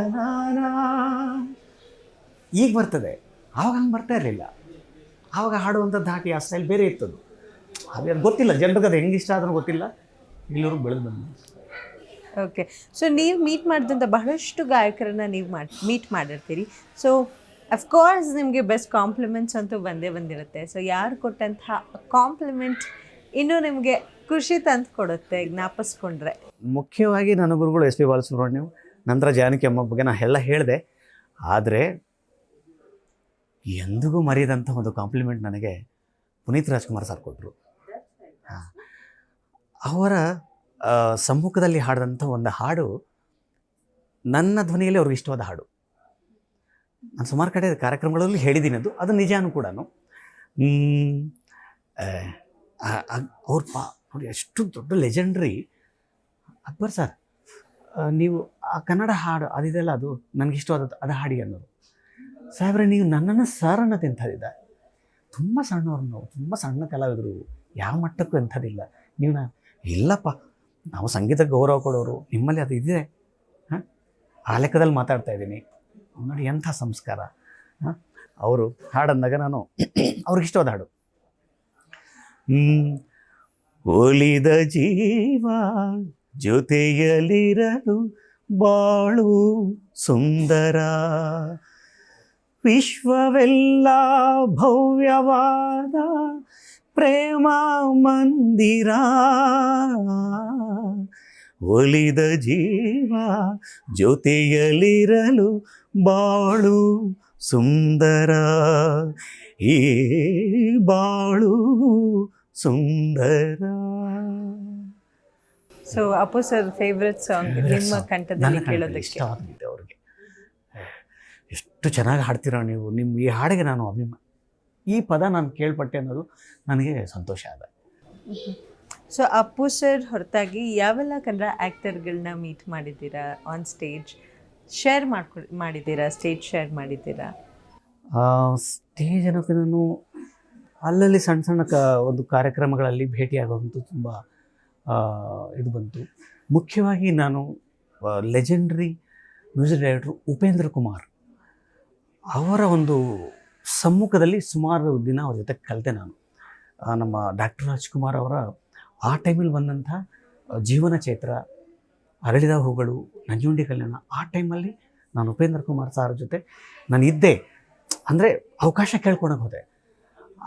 ಈಗ ಬರ್ತದೆ, ಆವಾಗ ಹಂಗೆ ಬರ್ತಾ ಇರಲಿಲ್ಲ. ಆವಾಗ ಹಾಡುವಂಥ ಧಾಟಿ ಆ ಸ್ಟೈಲ್ ಬೇರೆ ಇರ್ತದು. ಅದು ಗೊತ್ತಿಲ್ಲ ಜನರಿಗೆ, ಅದು ಹೆಂಗೆ ಇಷ್ಟ ಆದ್ರೂ ಗೊತ್ತಿಲ್ಲ, ಇಲ್ಲರೂ ಬೆಳೆದು ಬಂದು. ಓಕೆ. ಸೊ ನೀವು ಮೀಟ್ ಮಾಡಿದಂಥ ಬಹಳಷ್ಟು ಗಾಯಕರನ್ನ ನೀವು ಮೀಟ್ ಮಾಡಿರ್ತೀರಿ. ಸೊ ಅಫ್ಕೋರ್ಸ್ ನಿಮಗೆ ಬೆಸ್ಟ್ ಕಾಂಪ್ಲಿಮೆಂಟ್ಸ್ ಅಂತೂ ಬಂದಿರುತ್ತೆ. ಸೊ ಯಾರು ಕೊಟ್ಟಂತಹ ಕಾಂಪ್ಲಿಮೆಂಟ್ ಇನ್ನೂ ನಿಮಗೆ ಖುಷಿ ತಂದು ಕೊಡುತ್ತೆ ಜ್ಞಾಪಿಸ್ಕೊಂಡ್ರೆ? ಮುಖ್ಯವಾಗಿ ನನ್ನ ಗುರುಗಳು SP ಬಾಲಸುಬ್ರಹ್ಮಣ್ಯಂ, ನಂತರ ಜಾನಕಿ ಅಮ್ಮ ಬಗ್ಗೆ ನಾನು ಎಲ್ಲ ಹೇಳಿದೆ. ಆದರೆ ಎಂದಿಗೂ ಮರೆಯದಂಥ ಒಂದು ಕಾಂಪ್ಲಿಮೆಂಟ್ ನನಗೆ ಪುನೀತ್ ರಾಜ್ಕುಮಾರ್ ಸರ್ ಕೊಟ್ಟರು. ಅವರ ಸಮ್ಮುಖದಲ್ಲಿ ಹಾಡಿದಂಥ ಒಂದು ಹಾಡು ನನ್ನ ಧ್ವನಿಯಲ್ಲಿ ಅವ್ರಿಗೆ ಇಷ್ಟವಾದ ಹಾಡು. ನಾನು ಸುಮಾರು ಕಡೆ ಕಾರ್ಯಕ್ರಮಗಳಲ್ಲಿ ಹೇಳಿದ್ದೀನಿ, ಅದು ನಿಜಾನು ಕೂಡ. ಅವ್ರ ನೋಡಿ ಎಷ್ಟು ದೊಡ್ಡ ಲೆಜೆಂಡ್ರಿ ಅಕ್ಬರ್ ಸರ್, ನೀವು ಆ ಕನ್ನಡ ಹಾಡು ಅದಿದೆಲ್ಲ ಅದು ನನಗೆ ಇಷ್ಟವಾದದ್ದು, ಅದು ಹಾಡಿ ಅನ್ನೋದು. ಸಾಹೇಬ್ರೆ, ನೀವು ನನ್ನನ್ನು ಸರ್ ಅನ್ನೋದು ಎಂಥದಿದೆ, ತುಂಬ ಸಣ್ಣವ್ರು, ನಾವು ತುಂಬ ಸಣ್ಣ ಕಲಾವಿದರು, ಯಾವ ಮಟ್ಟಕ್ಕೂ ಎಂಥದಿಲ್ಲ. ನೀವು ಇಲ್ಲಪ್ಪ, ನಾವು ಸಂಗೀತ ಗೌರವ ಕೊಡೋರು, ನಿಮ್ಮಲ್ಲಿ ಅದು ಇದೆ, ಆ ಲೆಕ್ಕದಲ್ಲಿ ಮಾತಾಡ್ತಾ ಇದ್ದೀನಿ ನೋಡಿ, ಎಂಥ ಸಂಸ್ಕಾರ. ಅವರು ಹಾಡಂದಾಗ ನಾನು ಅವ್ರಿಗೆ ಇಷ್ಟವಾದ ಹಾಡು, ಒಲಿದ ಜೀವ ಜೊತೆಯಲಿರಲು ಬಾಳು ಸುಂದರ, ವಿಶ್ವವೆಲ್ಲ ಭವ್ಯವಾದ ಪ್ರೇಮ ಮಂದಿರ, ಒಲಿದ ಜೀವ ಜೊತೆಯಲಿರಲು ಬಾಳು ಸುಂದರ, ಈ ಬಾಳು ಸುಂದರ. So Appu sir favourite song ನಿಮ್ಮ ಕಂಠದಲ್ಲಿ ಕೇಳೋದಕ್ಕೆ ಇಷ್ಟವಾಗಿದೆ ಅವ್ರಿಗೆ. ಎಷ್ಟು ಚೆನ್ನಾಗಿ ಹಾಡ್ತೀರ ನೀವು, ನಿಮ್ಮ ಈ ಹಾಡಿಗೆ ನಾನು ಈ ಪದ ನಾನು ಕೇಳ್ಪಟ್ಟೆ ಅನ್ನೋದು ನನಗೆ ಸಂತೋಷ ಆದ. ಸೊ ಅಪ್ಪು ಸರ್ ಹೊರತಾಗಿ ಯಾವೆಲ್ಲ ಕನ್ನಡ ಆ್ಯಕ್ಟರ್ಗಳನ್ನ ಮೀಟ್ ಮಾಡಿದ್ದೀರಾ ಆನ್ ಸ್ಟೇಜ್, ಶೇರ್ ಮಾಡಿದ್ದೀರಾ, ಸ್ಟೇಜ್ ಶೇರ್ ಮಾಡಿದ್ದೀರಾ? ಸ್ಟೇಜ್ ಅನ್ನೋಕ್ಕೆ ನಾನು ಅಲ್ಲಲ್ಲಿ ಸಣ್ಣ ಸಣ್ಣ ಒಂದು ಕಾರ್ಯಕ್ರಮಗಳಲ್ಲಿ ಭೇಟಿಯಾಗೋವಂತೂ ತುಂಬ ಇದು ಬಂತು. ಮುಖ್ಯವಾಗಿ ನಾನು legendary music director Upendra Kumar ಅವರ ಒಂದು ಸಮ್ಮುಖದಲ್ಲಿ ಸುಮಾರು ದಿನ ಅವ್ರ ಜೊತೆ ಕಲಿತೆ ನಾನು. ನಮ್ಮ ಡಾಕ್ಟರ್ ರಾಜ್ಕುಮಾರ್ ಅವರ ಆ ಟೈಮಲ್ಲಿ ಬಂದಂಥ ಜೀವನ ಚೈತ್ರ, ಅರಳಿದ ಹೂಗಳು, ನಂಜುಂಡಿ ಕಲ್ಯಾಣ, ಆ ಟೈಮಲ್ಲಿ ನಾನು ಉಪೇಂದ್ರ ಕುಮಾರ್ ಸಾರ್ ಜೊತೆ ನಾನು ಇದ್ದೆ. ಅಂದರೆ ಅವಕಾಶ ಕೇಳ್ಕೊಳಕ್ಕೆ ಹೋದೆ.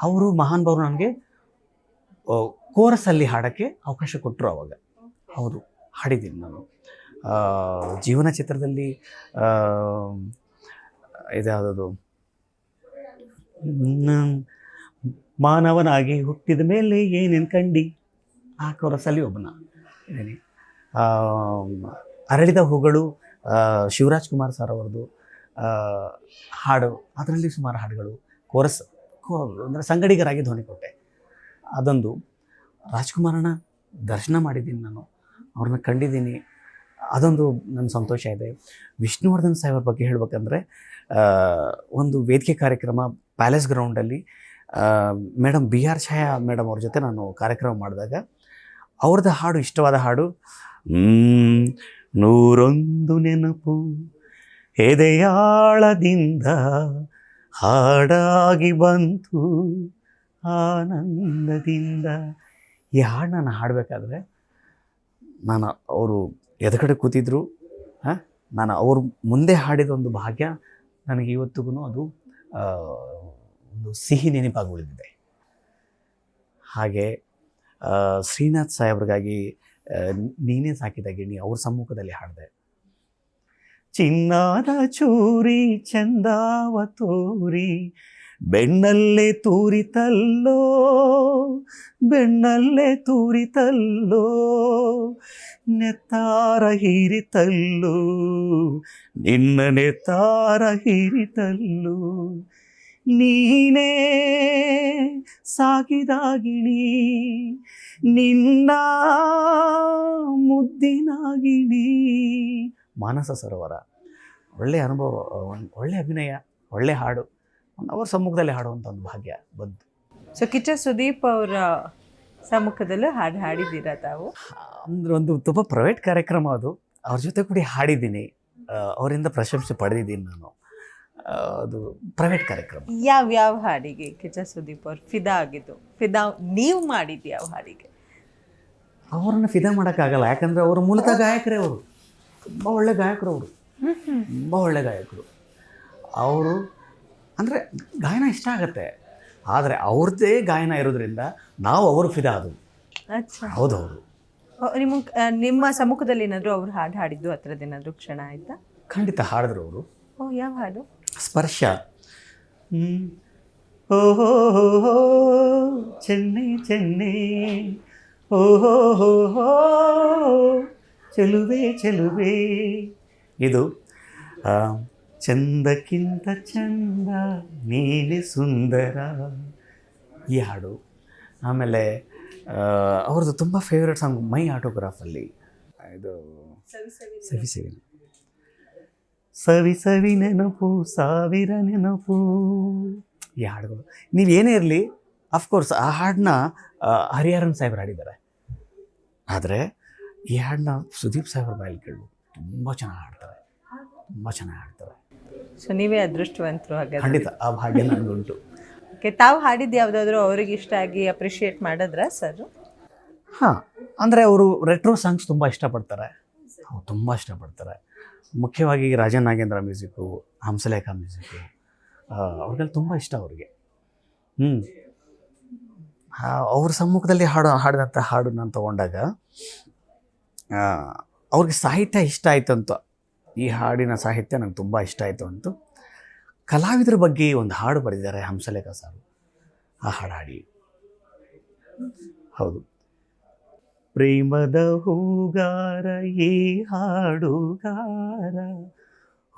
ಅವರು ಮಹಾನ್ ಭಾವರು ನನಗೆ ಕೋರಸಲ್ಲಿ ಹಾಡೋಕ್ಕೆ ಅವಕಾಶ ಕೊಟ್ಟರು. ಆವಾಗ ಹೌದು ಹಾಡಿದ್ದೀನಿ ನಾನು. ಜೀವನ ಚಿತ್ರದಲ್ಲಿ ಇದ್ಯಾವುದು, ಮಾನವನಾಗಿ ಹುಟ್ಟಿದ ಮೇಲೆ ಏನೇನು ಕಂಡಿ, ಆ ಕೋರಸಲ್ಲಿ ಒಬ್ಬನ ಇದ್ದೀನಿ. ಅರಳಿದ ಹೂಗಳು ಶಿವರಾಜ್ ಕುಮಾರ್ ಸರ್ ಅವರದು ಹಾಡು, ಅದರಲ್ಲಿ ಸುಮಾರು ಹಾಡುಗಳು ಕೋರಸ್ ಅಂದರೆ ಸಂಗಡಿಗರಾಗಿ ಧ್ವನಿ ಕೊಟ್ಟೆ. ಅದೊಂದು. ರಾಜ್ಕುಮಾರನ ದರ್ಶನ ಮಾಡಿದ್ದೀನಿ ನಾನು, ಅವ್ರನ್ನ ಕಂಡಿದ್ದೀನಿ, ಅದೊಂದು ನನ್ನ ಸಂತೋಷ ಇದೆ. ವಿಷ್ಣುವರ್ಧನ್ ಸಾಹೇಬ್ರ ಬಗ್ಗೆ ಹೇಳಬೇಕಂದ್ರೆ, ಒಂದು ವೇದಿಕೆ ಕಾರ್ಯಕ್ರಮ ಪ್ಯಾಲೇಸ್ ಗ್ರೌಂಡಲ್ಲಿ ಮೇಡಮ್ BR ಛಾಯಾ ಮೇಡಮ್ ಅವ್ರ ಜೊತೆ ನಾನು ಕಾರ್ಯಕ್ರಮ ಮಾಡಿದಾಗ ಅವ್ರದ್ದು ಹಾಡು, ಇಷ್ಟವಾದ ಹಾಡು, 101 ನೆನಪು ಎದೆಯಾಳದಿಂದ ಹಾಡಾಗಿ ಬಂತು ಆನಂದದಿಂದ. ಈ ಹಾಡು ನಾನು ಹಾಡಬೇಕಾದ್ರೆ ಅವರು ಎದುರುಗಡೆ ಕೂತಿದ್ರು, ನಾನು ಅವ್ರ ಮುಂದೆ ಹಾಡಿದ ಒಂದು ಭಾಗ್ಯ ನನಗೆ ಇವತ್ತಿಗೂ ಅದು ಒಂದು ಸಿಹಿ ನೆನಪಾಗಿ ಉಳಿದಿದೆ. ಹಾಗೆ ಶ್ರೀನಾಥ್ ಸಾಹೇಬ್ರಿಗಾಗಿ ನೀನೇ ಸಾಕಿದ ಗಿಣಿ ಅವ್ರ ಸಮ್ಮುಖದಲ್ಲಿ ಹಾಡಿದೆ. ಚಿನ್ನಾದ ಚೂರಿ ಚಂದಾವ ತೋರಿ ಬೆಣ್ಣಲ್ಲೇ ತೂರಿತಲ್ಲೋ, ಬೆಣ್ಣಲ್ಲೇ ತೂರಿತಲ್ಲೋ, ನೆತ್ತಾರ ಹೀರಿತಲ್ಲೋ, ನಿನ್ನ ನೆತ್ತಾರ ಹೀರಿತಲ್ಲೋ, ನೀನೇ ಸಾಕಿದಾಗಿಣಿ ನಿನ್ನ ಮುದ್ದಿನಾಗಿಣಿ. ಮಾನಸ ಸರೋವರ ಒಳ್ಳೆಯ ಅನುಭವ, ಒಳ್ಳೆ ಅಭಿನಯ, ಒಳ್ಳೆ ಹಾಡು, ಅವ್ರ ಸಮ್ಮುಖದಲ್ಲಿ ಹಾಡುವಂಥ ಒಂದು ಭಾಗ್ಯ ಬಂತು. ಸೊ ಕಿಚ್ಚ ಸುದೀಪ್ ಅವರ ಸಮ್ಮುಖದಲ್ಲೂ ಹಾಡು ಹಾಡಿದ್ದೀರಾ ತಾವು? ಅಂದ್ರೆ ಒಂದು ತುಂಬ ಪ್ರೈವೇಟ್ ಕಾರ್ಯಕ್ರಮ ಅದು, ಅವ್ರ ಜೊತೆ ಕೂಡ ಹಾಡಿದ್ದೀನಿ, ಅವರಿಂದ ಪ್ರಶಂಸೆ ಪಡೆದಿದ್ದೀನಿ ನಾನು. ಅದು ಪ್ರೈವೇಟ್ ಕಾರ್ಯಕ್ರಮ. ಯಾವ ಹಾಡಿಗೆ ಕಿಚ್ಚ ಸುದೀಪ್ ಅವ್ರು ಫಿದಾ ಆಗಿದ್ದು? ಫಿದಾ ನೀವು ಮಾಡಿದ್ದು ಯಾವ ಹಾಡಿಗೆ? ಅವ್ರನ್ನ ಫಿದಾ ಮಾಡೋಕ್ಕಾಗಲ್ಲ, ಯಾಕಂದರೆ ಅವರು ಮೂಲತಃ ಗಾಯಕರೇ. ಅವರು ತುಂಬ ಒಳ್ಳೆ ಗಾಯಕರು, ಅವರು ತುಂಬ ಒಳ್ಳೆ ಗಾಯಕರು. ಅವರು ಅಂದರೆ ಗಾಯನ ಇಷ್ಟ ಆಗುತ್ತೆ, ಆದರೆ ಅವ್ರದ್ದೇ ಗಾಯನ ಇರೋದ್ರಿಂದ ನಾವು ಅವರು ಫಿದಾ ಅದು. ಹೌದೌದು. ನಿಮ್ಮ ಸಮ್ಮುಖದಲ್ಲಿ ಏನಾದರೂ ಅವ್ರು ಹಾಡು ಹಾಡಿದ್ದು ಆ ಥರದ್ದು ಏನಾದರೂ ಕ್ಷಣ ಆಯಿತಾ? ಖಂಡಿತ ಹಾಡಿದ್ರು ಅವರು. ಯಾವ ಹಾಡು? ಸ್ಪರ್ಶ. ಓಹೋ ಚೆನ್ನೆ ಚೆನ್ನೆ, ಓಹೋ ಚೆಲುವೆ ಚೆಲುವೆ. ಇದು ಚಂದಕ್ಕಿಂತ ಚಂದ ನೀನೆ ಸುಂದರ, ಈ ಹಾಡು. ಆಮೇಲೆ ಅವ್ರದ್ದು ತುಂಬ ಫೇವ್ರೆಟ್ ಸಾಂಗ್ ಮೈ ಆಟೋಗ್ರಾಫಲ್ಲಿ ಇದು ಸವಿ ಸವಿ ಸವಿ ಸವಿ ನೆನಪು ಸಾವಿರ ನೆನಪು. ಈ ಹಾಡುಗಳು ನೀವೇನೇ ಇರಲಿ, ಅಫ್ಕೋರ್ಸ್ ಆ ಹಾಡನ್ನ ಹರಿಹರನ್ ಸಾಹೇಬ್ರು ಹಾಡಿದ್ದಾರೆ, ಆದರೆ ಈ ಹಾಡನ್ನ ಸುದೀಪ್ ಸಾಹೇಬ್ರ ಬಾಯಲ್ಲಿ ಕೇಳು, ತುಂಬ ಚೆನ್ನಾಗಿ ಹಾಡ್ತಾರೆ, ತುಂಬ ಚೆನ್ನಾಗಿ ಹಾಡ್ತಾರೆ. ಸೊ ನೀವೇ ಅದೃಷ್ಟವಂತರು ಹಾಗಾದ್ರೆ. ಖಂಡಿತ ಆ ಭಾಗ್ಯ ನನಗುಂಟು. ಓಕೆ, ತಾವು ಹಾಡಿದ್ದು ಯಾವುದಾದ್ರೂ ಅವ್ರಿಗೆ ಇಷ್ಟ ಆಗಿ ಅಪ್ರಿಷಿಯೇಟ್ ಮಾಡಿದ್ರಾ ಸರ್? ಹಾಂ, ಅಂದರೆ ಅವರು ರೆಟ್ರೋ ಸಾಂಗ್ಸ್ ತುಂಬ ಇಷ್ಟಪಡ್ತಾರೆ, ತುಂಬ ಇಷ್ಟಪಡ್ತಾರೆ. ಮುಖ್ಯವಾಗಿ ರಾಜನ್ ನಾಗೇಂದ್ರ ಮ್ಯೂಸಿಕ್ಕು, ಹಂಸಲೇಖ ಮ್ಯೂಸಿಕ್ಕು, ಅವ್ರಿಗೆಲ್ಲ ತುಂಬ ಇಷ್ಟ ಅವ್ರಿಗೆ. ಅವ್ರ ಸಮ್ಮುಖದಲ್ಲಿ ಹಾಡಿದಂಥ ಹಾಡು ನಾನು ತೊಗೊಂಡಾಗ ಅವ್ರಿಗೆ ಸಾಹಿತ್ಯ ಇಷ್ಟ ಆಯಿತು ಅಂತ, ಈ ಹಾಡಿನ ಸಾಹಿತ್ಯ ನಂಗೆ ತುಂಬ ಇಷ್ಟ ಆಯಿತು ಅಂತು. ಕಲಾವಿದರ ಬಗ್ಗೆ ಒಂದು ಹಾಡು ಬರೆದಿದ್ದಾರೆ ಹಂಸಲೇಖ ಸಾರು, ಆ ಹಾಡು ಹಾಡಿ. ಹೌದು, ಪ್ರೇಮದ ಹೂಗಾರ ಈ ಹಾಡುಗಾರ,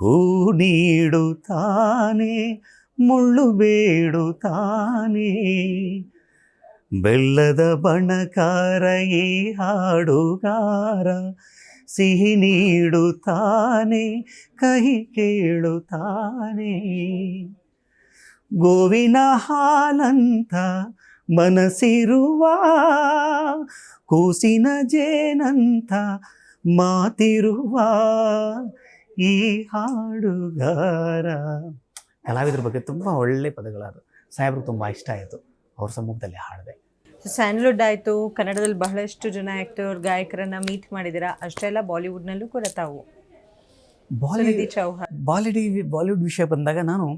ಹೂ ನೀಡುತ್ತಾನೆ ಮುಳ್ಳು ಬೇಡುತ್ತಾನೆ, ಬೆಲ್ಲದ ಬಣಕಾರ ಈ ಹಾಡುಗಾರ, ಸಿಹಿ ನೀಡುತ್ತಾನೆ ಕಹಿ ಕೇಳುತ್ತಾನೆ, ಗೋವಿನ ಹಾಲಂತ ಮನಸ್ಸಿರುವ ಕೂಸಿನ ಜೇನಂತ ಮಾತಿರುವ ಈ ಹಾಡುಗಾರ. ಕಲಾವಿದ್ರ ಬಗ್ಗೆ ತುಂಬ ಒಳ್ಳೆ ಪದಗಳಾದ್ರು, ಸಾಹೇಬ್ರಿಗೆ ತುಂಬ ಇಷ್ಟ ಆಯಿತು, ಅವ್ರ ಸಮ್ಮುಖದಲ್ಲಿ ಹಾಡಿದೆ. ಸ್ಯಾಂಡ್ಲ್ವುಡ್ ಆಯಿತು, ಕನ್ನಡದಲ್ಲಿ ಬಹಳಷ್ಟು ಜನ ಆ್ಯಕ್ಟರ್ ಗಾಯಕರನ್ನ ಮೀಟ್ ಮಾಡಿದ್ದೀರಾ, ಅಷ್ಟೇ ಅಲ್ಲ ಬಾಲಿವುಡ್ನಲ್ಲೂ ಕೂಡ ತಾವು. ಸುನಿಧಿ ಚೌಹಾಣ್. ಬಾಲಿವುಡ್ ವಿಷಯ ಬಂದಾಗ ನಾನು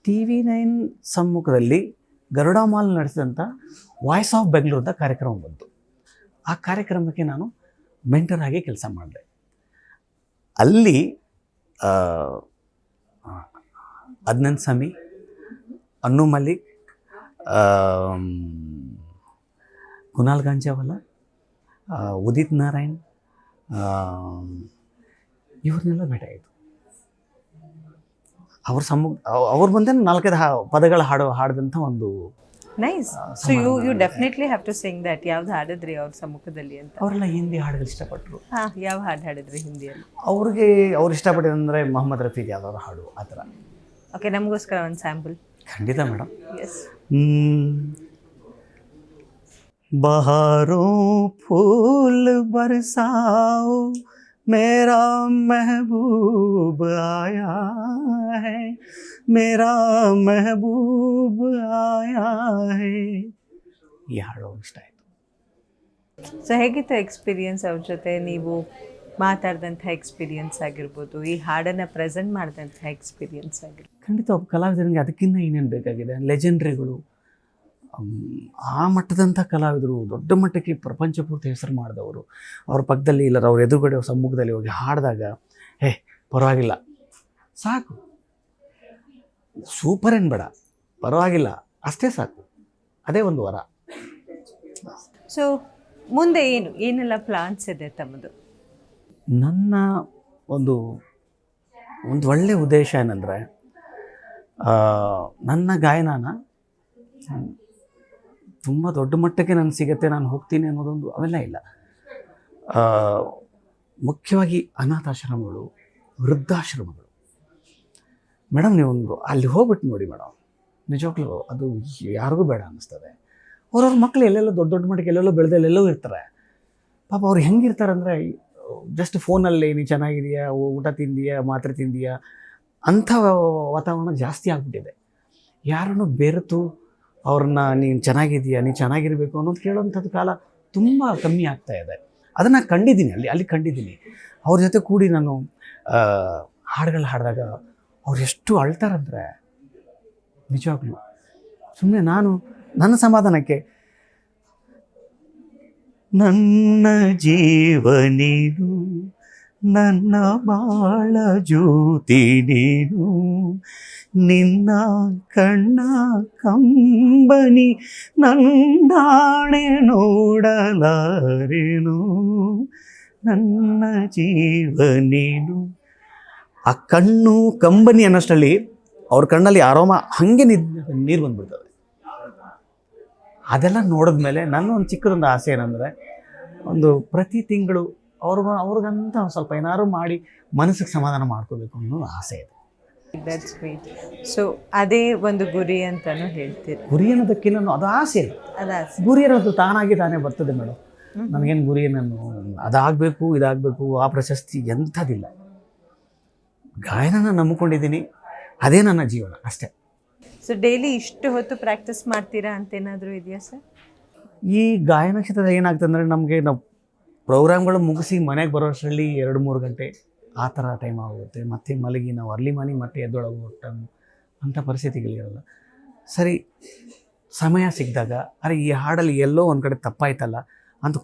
TV9 ಸಮ್ಮುಖದಲ್ಲಿ ಗರುಡ ಮಾಲ್ ನಡೆಸಿದಂಥ ವಾಯ್ಸ್ ಆಫ್ ಬೆಂಗಳೂರು ಅಂತ ಕಾರ್ಯಕ್ರಮ ಬಂತು. ಆ ಕಾರ್ಯಕ್ರಮಕ್ಕೆ ನಾನು ಮೆಂಟರ್ ಆಗಿ ಕೆಲಸ ಮಾಡಿದೆ. ಅಲ್ಲಿ ಅದ್ನನ್ ಸಮಿ, ಅನ್ನು ಮಲ್ಲಿಕ್, ಕುನಾಲ್ ಗಾಂಜಾವಾಲ, ಉದಿತ್ ನಾರಾಯಣ್, ಇವ್ರನ್ನೆಲ್ಲ ಭೇಟಿಯಾಯಿತು. ಅವ್ರ ಮುಂದೆ 4-5 ಪದಗಳು ಹಾಡಿದಂಥ ಒಂದು. Nice. So you definitely have to sing that. ಯಾವ್ದು ಹಾಡಿದ್ರಿ ಅವ್ರ ಸಮ್ಮುಖದಲ್ಲಿ ಅಂತ? ಅವರೆಲ್ಲ ಹಿಂದಿ ಹಾಡುಗಳು ಇಷ್ಟಪಟ್ಟರು. ಯಾವ ಹಾಡು ಹಾಡಿದ್ರಿ ಹಿಂದಿಯಲ್ಲಿ? ಅವ್ರು ಇಷ್ಟಪಟ್ಟಿದಂದರೆ ಮೊಹಮ್ಮದ್ ರಫೀದ್ ಯಾವ್ದಾದ್ರು ಹಾಡು ಆ ಥರ. ಓಕೆ, ನಮಗೋಸ್ಕರ ಒಂದು ಸ್ಯಾಂಪಲ್. ಖಂಡಿತ ಮೇಡಮ್. ಎಸ್. ಬಹಾರೋ ಫೂಲ್ ಬರ್ಸಾओ मेरा महबूब आया है, मेरा महबूब आया है. ಈ ಹಾಡು ಇಷ್ಟ ಆಯಿತು. ಸೊ ಹೇಗಿತ್ತು ಎಕ್ಸ್ಪೀರಿಯನ್ಸ್ ಅವ್ರ ಜೊತೆ? ನೀವು ಮಾತಾಡಿದಂಥ ಎಕ್ಸ್ಪೀರಿಯನ್ಸ್ ಆಗಿರ್ಬೋದು, ಈ ಹಾಡನ್ನು ಪ್ರೆಸೆಂಟ್ ಮಾಡಿದಂಥ ಎಕ್ಸ್ಪೀರಿಯನ್ಸ್ ಆಗಿರ್ಬೋದು. ಖಂಡಿತ ಒಬ್ಬ ಕಲಾವಿದನಿಗೆ ಅದಕ್ಕಿಂತ ಇನ್ನೇನು ಬೇಕಾಗಿದೆ? ಲೆಜೆಂಡ್ರಿಗಳು, ಆ ಮಟ್ಟದಂಥ ಕಲಾವಿದರು, ದೊಡ್ಡ ಮಟ್ಟಕ್ಕೆ ಪ್ರಪಂಚ ಪೂರ್ತಿ ಹೆಸರು ಮಾಡಿದವರು, ಅವ್ರ ಪಕ್ಕದಲ್ಲಿ ಇಲ್ಲರ ಅವ್ರ ಎದುರುಗಡೆ ಸಮ್ಮುಖದಲ್ಲಿ ಹೋಗಿ ಹಾಡಿದಾಗ ಪರವಾಗಿಲ್ಲ ಸಾಕು, ಸೂಪರ್ ಏನು ಬೇಡ, ಪರವಾಗಿಲ್ಲ ಅಷ್ಟೇ ಸಾಕು, ಅದೇ ಒಂದು ವರ. ಸೊ ಮುಂದೆ ಏನೆಲ್ಲ ಪ್ಲಾನ್ಸ್ ಇದೆ ತಮ್ಮದು? ನನ್ನ ಒಂದು ಒಳ್ಳೆಯ ಉದ್ದೇಶ ಏನಂದರೆ, ನನ್ನ ಗಾಯನನ ತುಂಬ ದೊಡ್ಡ ಮಟ್ಟಕ್ಕೆ ನನಗೆ ಸಿಗುತ್ತೆ, ನಾನು ಹೋಗ್ತೀನಿ ಅನ್ನೋದೊಂದು ಅವೆಲ್ಲ ಇಲ್ಲ. ಮುಖ್ಯವಾಗಿ ಅನಾಥಾಶ್ರಮಗಳು, ವೃದ್ಧಾಶ್ರಮಗಳು. ಮೇಡಮ್ ನೀವೊಂದು ಅಲ್ಲಿ ಹೋಗ್ಬಿಟ್ಟು ನೋಡಿ ಮೇಡಮ್, ನಿಜವಾಗ್ಲೂ ಅದು ಯಾರಿಗೂ ಬೇಡ ಅನ್ನಿಸ್ತದೆ. ಅವ್ರವ್ರ ಮಕ್ಕಳು ಎಲ್ಲೆಲ್ಲೋ ದೊಡ್ಡ ಮಟ್ಟಕ್ಕೆ ಎಲ್ಲೆಲ್ಲೋ ಬೆಳೆದಲ್ಲೆಲ್ಲೋ ಇರ್ತಾರೆ. ಪಾಪ ಅವ್ರು ಹೆಂಗಿರ್ತಾರೆ ಅಂದರೆ, ಜಸ್ಟ್ ಫೋನಲ್ಲಿ ನೀನು ಚೆನ್ನಾಗಿದೆಯಾ, ಊಟ ತಿಂದೀಯಾ, ಮಾತ್ರೆ ತಿಂದೀಯಾ, ಅಂಥ ವಾತಾವರಣ ಜಾಸ್ತಿ ಆಗಿಬಿಟ್ಟಿದೆ. ಯಾರನ್ನು ಬೆರೆತು ಅವ್ರನ್ನ ನೀನು ಚೆನ್ನಾಗಿದೆಯಾ, ನೀನು ಚೆನ್ನಾಗಿರಬೇಕು ಅನ್ನೋದು ಕೇಳೋವಂಥದ್ದು ಕಾಲ ತುಂಬ ಕಮ್ಮಿ ಆಗ್ತಾ ಇದೆ. ಅದನ್ನು ಕಂಡಿದ್ದೀನಿ, ಅಲ್ಲಿ ಕಂಡಿದ್ದೀನಿ. ಅವ್ರ ಜೊತೆ ಕೂಡಿ ನಾನು ಹಾಡುಗಳು ಹಾಡಿದಾಗ ಅವ್ರು ಎಷ್ಟು ಅಳ್ತಾರಂದರೆ ನಿಜವಾಗ್ಲೂ. ಸುಮ್ಮನೆ ನನ್ನ ಸಮಾಧಾನಕ್ಕೆ, ನನ್ನ ಜೀವ ನೀನು, ನನ್ನ ಬಾಳ ಜ್ಯೋತಿ ನೀನು, ನಿನ್ನ ಕಣ್ಣ ಕಂಬನಿ ನಂದಾಣೆ ನೋಡಲಾರೇನು, ನನ್ನ ಜೀವ ನೀನು. ಆ ಕಣ್ಣು ಕಂಬನಿ ಅನ್ನೋಷ್ಟರಲ್ಲಿ ಅವ್ರ ಕಣ್ಣಲ್ಲಿ ಆರೋಮ ಹಾಗೆ ನೀರು ಬಂದ್ಬಿಡ್ತದೆ. ಅದೆಲ್ಲ ನೋಡಿದ್ಮೇಲೆ ನನ್ನ ಒಂದು ಚಿಕ್ಕದೊಂದು ಆಸೆ ಏನಂದರೆ, ಒಂದು ಪ್ರತಿ ತಿಂಗಳು ಅವ್ರಿಗಂತ ಒಂದು ಸ್ವಲ್ಪ ಏನಾದ್ರು ಮಾಡಿ ಮನಸ್ಸಿಗೆ ಸಮಾಧಾನ ಮಾಡ್ಕೋಬೇಕು ಅನ್ನೋ ಆಸೆ ಇದೆ. That's great. ಸೊ ಅದೇ ಒಂದು ಗುರಿ ಅಂತಲೂ ಹೇಳ್ತೀರಿ? ಗುರಿ ಅನ್ನೋದಕ್ಕಿಂತ ಅದು ಆಸೆ. ಗುರಿ ಅನ್ನೋದು ತಾನಾಗಿ ತಾನೇ ಬರ್ತದೆ ಮೇಡಮ್. ನನಗೇನು ಗುರಿ, ನಾನು ಅದಾಗಬೇಕು ಇದಾಗಬೇಕು ಆ ಪ್ರಶಸ್ತಿ ಎಂಥದಿಲ್ಲ. ಗಾಯನನ ನಂಬಿಕೊಂಡಿದ್ದೀನಿ, ಅದೇ ನನ್ನ ಜೀವನ ಅಷ್ಟೇ. ಸೊ ಡೈಲಿ ಇಷ್ಟು ಹೊತ್ತು ಪ್ರಾಕ್ಟೀಸ್ ಮಾಡ್ತೀರಾ ಅಂತೇನಾದರೂ ಇದೆಯಾ ಸರ್? ಈ ಗಾಯನ ಕ್ಷೇತ್ರದ ಏನಾಗ್ತದೆ ಅಂದರೆ, ನಾವು ಪ್ರೋಗ್ರಾಮ್ಗಳು ಮುಗಿಸಿ ಮನೆಗೆ ಬರೋಷ್ಟರಲ್ಲಿ 2-3 ಗಂಟೆ ಆ ಥರ ಟೈಮ್ ಆಗುತ್ತೆ. ಮತ್ತೆ ಮಲಗಿ ನಾವು ಅರ್ಲಿ ಮಾರ್ನಿಂಗ್ ಮತ್ತೆ ಎದ್ದೊಳಗೋ ಟೈಮ್ ಅಂಥ ಪರಿಸ್ಥಿತಿಗಳಿರಲ್ಲ. ಸರಿ, ಸಮಯ ಸಿಕ್ಕಿದಾಗ ಈ ಹಾಡಲ್ಲಿ ಎಲ್ಲೋ ಒಂದು ಕಡೆ ತಪ್ಪಾಯ್ತಲ್ಲ ಅಂತ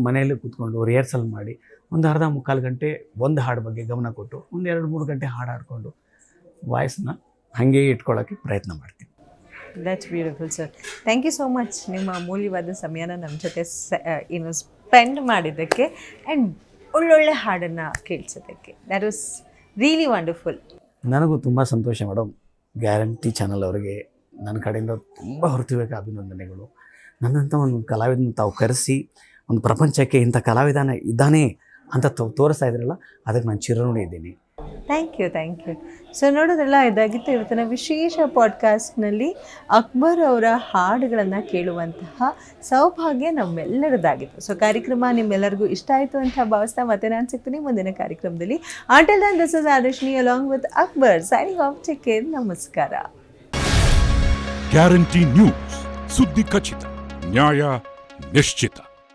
ಮನೆಯಲ್ಲೇ ಕೂತ್ಕೊಂಡು ರಿಹರ್ಸಲ್ ಮಾಡಿ ಒಂದು ಅರ್ಧ ಮುಕ್ಕಾಲು ಗಂಟೆ ಒಂದು ಹಾಡು ಬಗ್ಗೆ ಗಮನ ಕೊಟ್ಟು 1-2-3 ಗಂಟೆ ಹಾಡು ಹಾಡಿಕೊಂಡು ವಾಯ್ಸನ್ನ ಹಾಗೆ ಇಟ್ಕೊಳ್ಳೋಕ್ಕೆ ಪ್ರಯತ್ನ ಮಾಡ್ತೀನಿ. That's beautiful sir. Thank you so much ನಿಮ್ಮ ಅಮೂಲ್ಯವಾದ ಸಮಯನ ನಮ್ಮ ಜೊತೆ ಸ್ಪೆಂಡ್ ಮಾಡಿದ್ದಕ್ಕೆ ಆ್ಯಂಡ್ ಒಳ್ಳೊಳ್ಳೆ ಹಾಡನ್ನು ಕೇಳಿಸೋದಕ್ಕೆ. That was really wonderful. ನನಗೂ ತುಂಬ ಸಂತೋಷ ಮೇಡಮ್. ಗ್ಯಾರಂಟಿ ಚಾನಲ್ ಅವರಿಗೆ ನನ್ನ ಕಡೆಯಿಂದ ತುಂಬ ಹೊರತುವೇಕ ಅಭಿನಂದನೆಗಳು. ನನ್ನಂಥ ಒಂದು ಕಲಾವಿದನ ತಾವು ಕರೆಸಿ ಒಂದು ಪ್ರಪಂಚಕ್ಕೆ ಇಂಥ ಕಲಾವಿದನ ಇದ್ದಾನೆ ಅಂತ ತೋರಿಸ್ತಾ ಇದ್ರಲ್ಲ, ಅದಕ್ಕೆ ನಾನು ಚಿರಋಣಿ ಇದ್ದೀನಿ. Thank you. ಸೊ ನೋಡೋದ್ರಲ್ಲ, ಇದಾಗಿತ್ತು ಇವತ್ತಿನ ವಿಶೇಷ ಪಾಡ್ಕಾಸ್ಟ್ನಲ್ಲಿ ಅಕ್ಬರ್ ಅವರ ಹಾಡುಗಳನ್ನು ಕೇಳುವಂತಹ ಸೌಭಾಗ್ಯ ನಮ್ಮೆಲ್ಲರದಾಗಿತ್ತು. ಸೊ ಕಾರ್ಯಕ್ರಮ ನಿಮ್ಮೆಲ್ಲರಿಗೂ ಇಷ್ಟ ಆಯಿತು ಅಂತ ಭಾವಿಸ್ತಾ ಮತ್ತೆ ನಾನು ಸಿಗ್ತೀನಿ ಮುಂದಿನ ಕಾರ್ಯಕ್ರಮದಲ್ಲಿ. Until then, this is Adarshini along with Akbar signing off. Take care. ನಮಸ್ಕಾರ. ಗ್ಯಾರಂಟಿ ನ್ಯೂಸ್, ಸುದ್ದಿ ಖಚಿತ, ನ್ಯಾಯ ನಿಶ್ಚಿತ.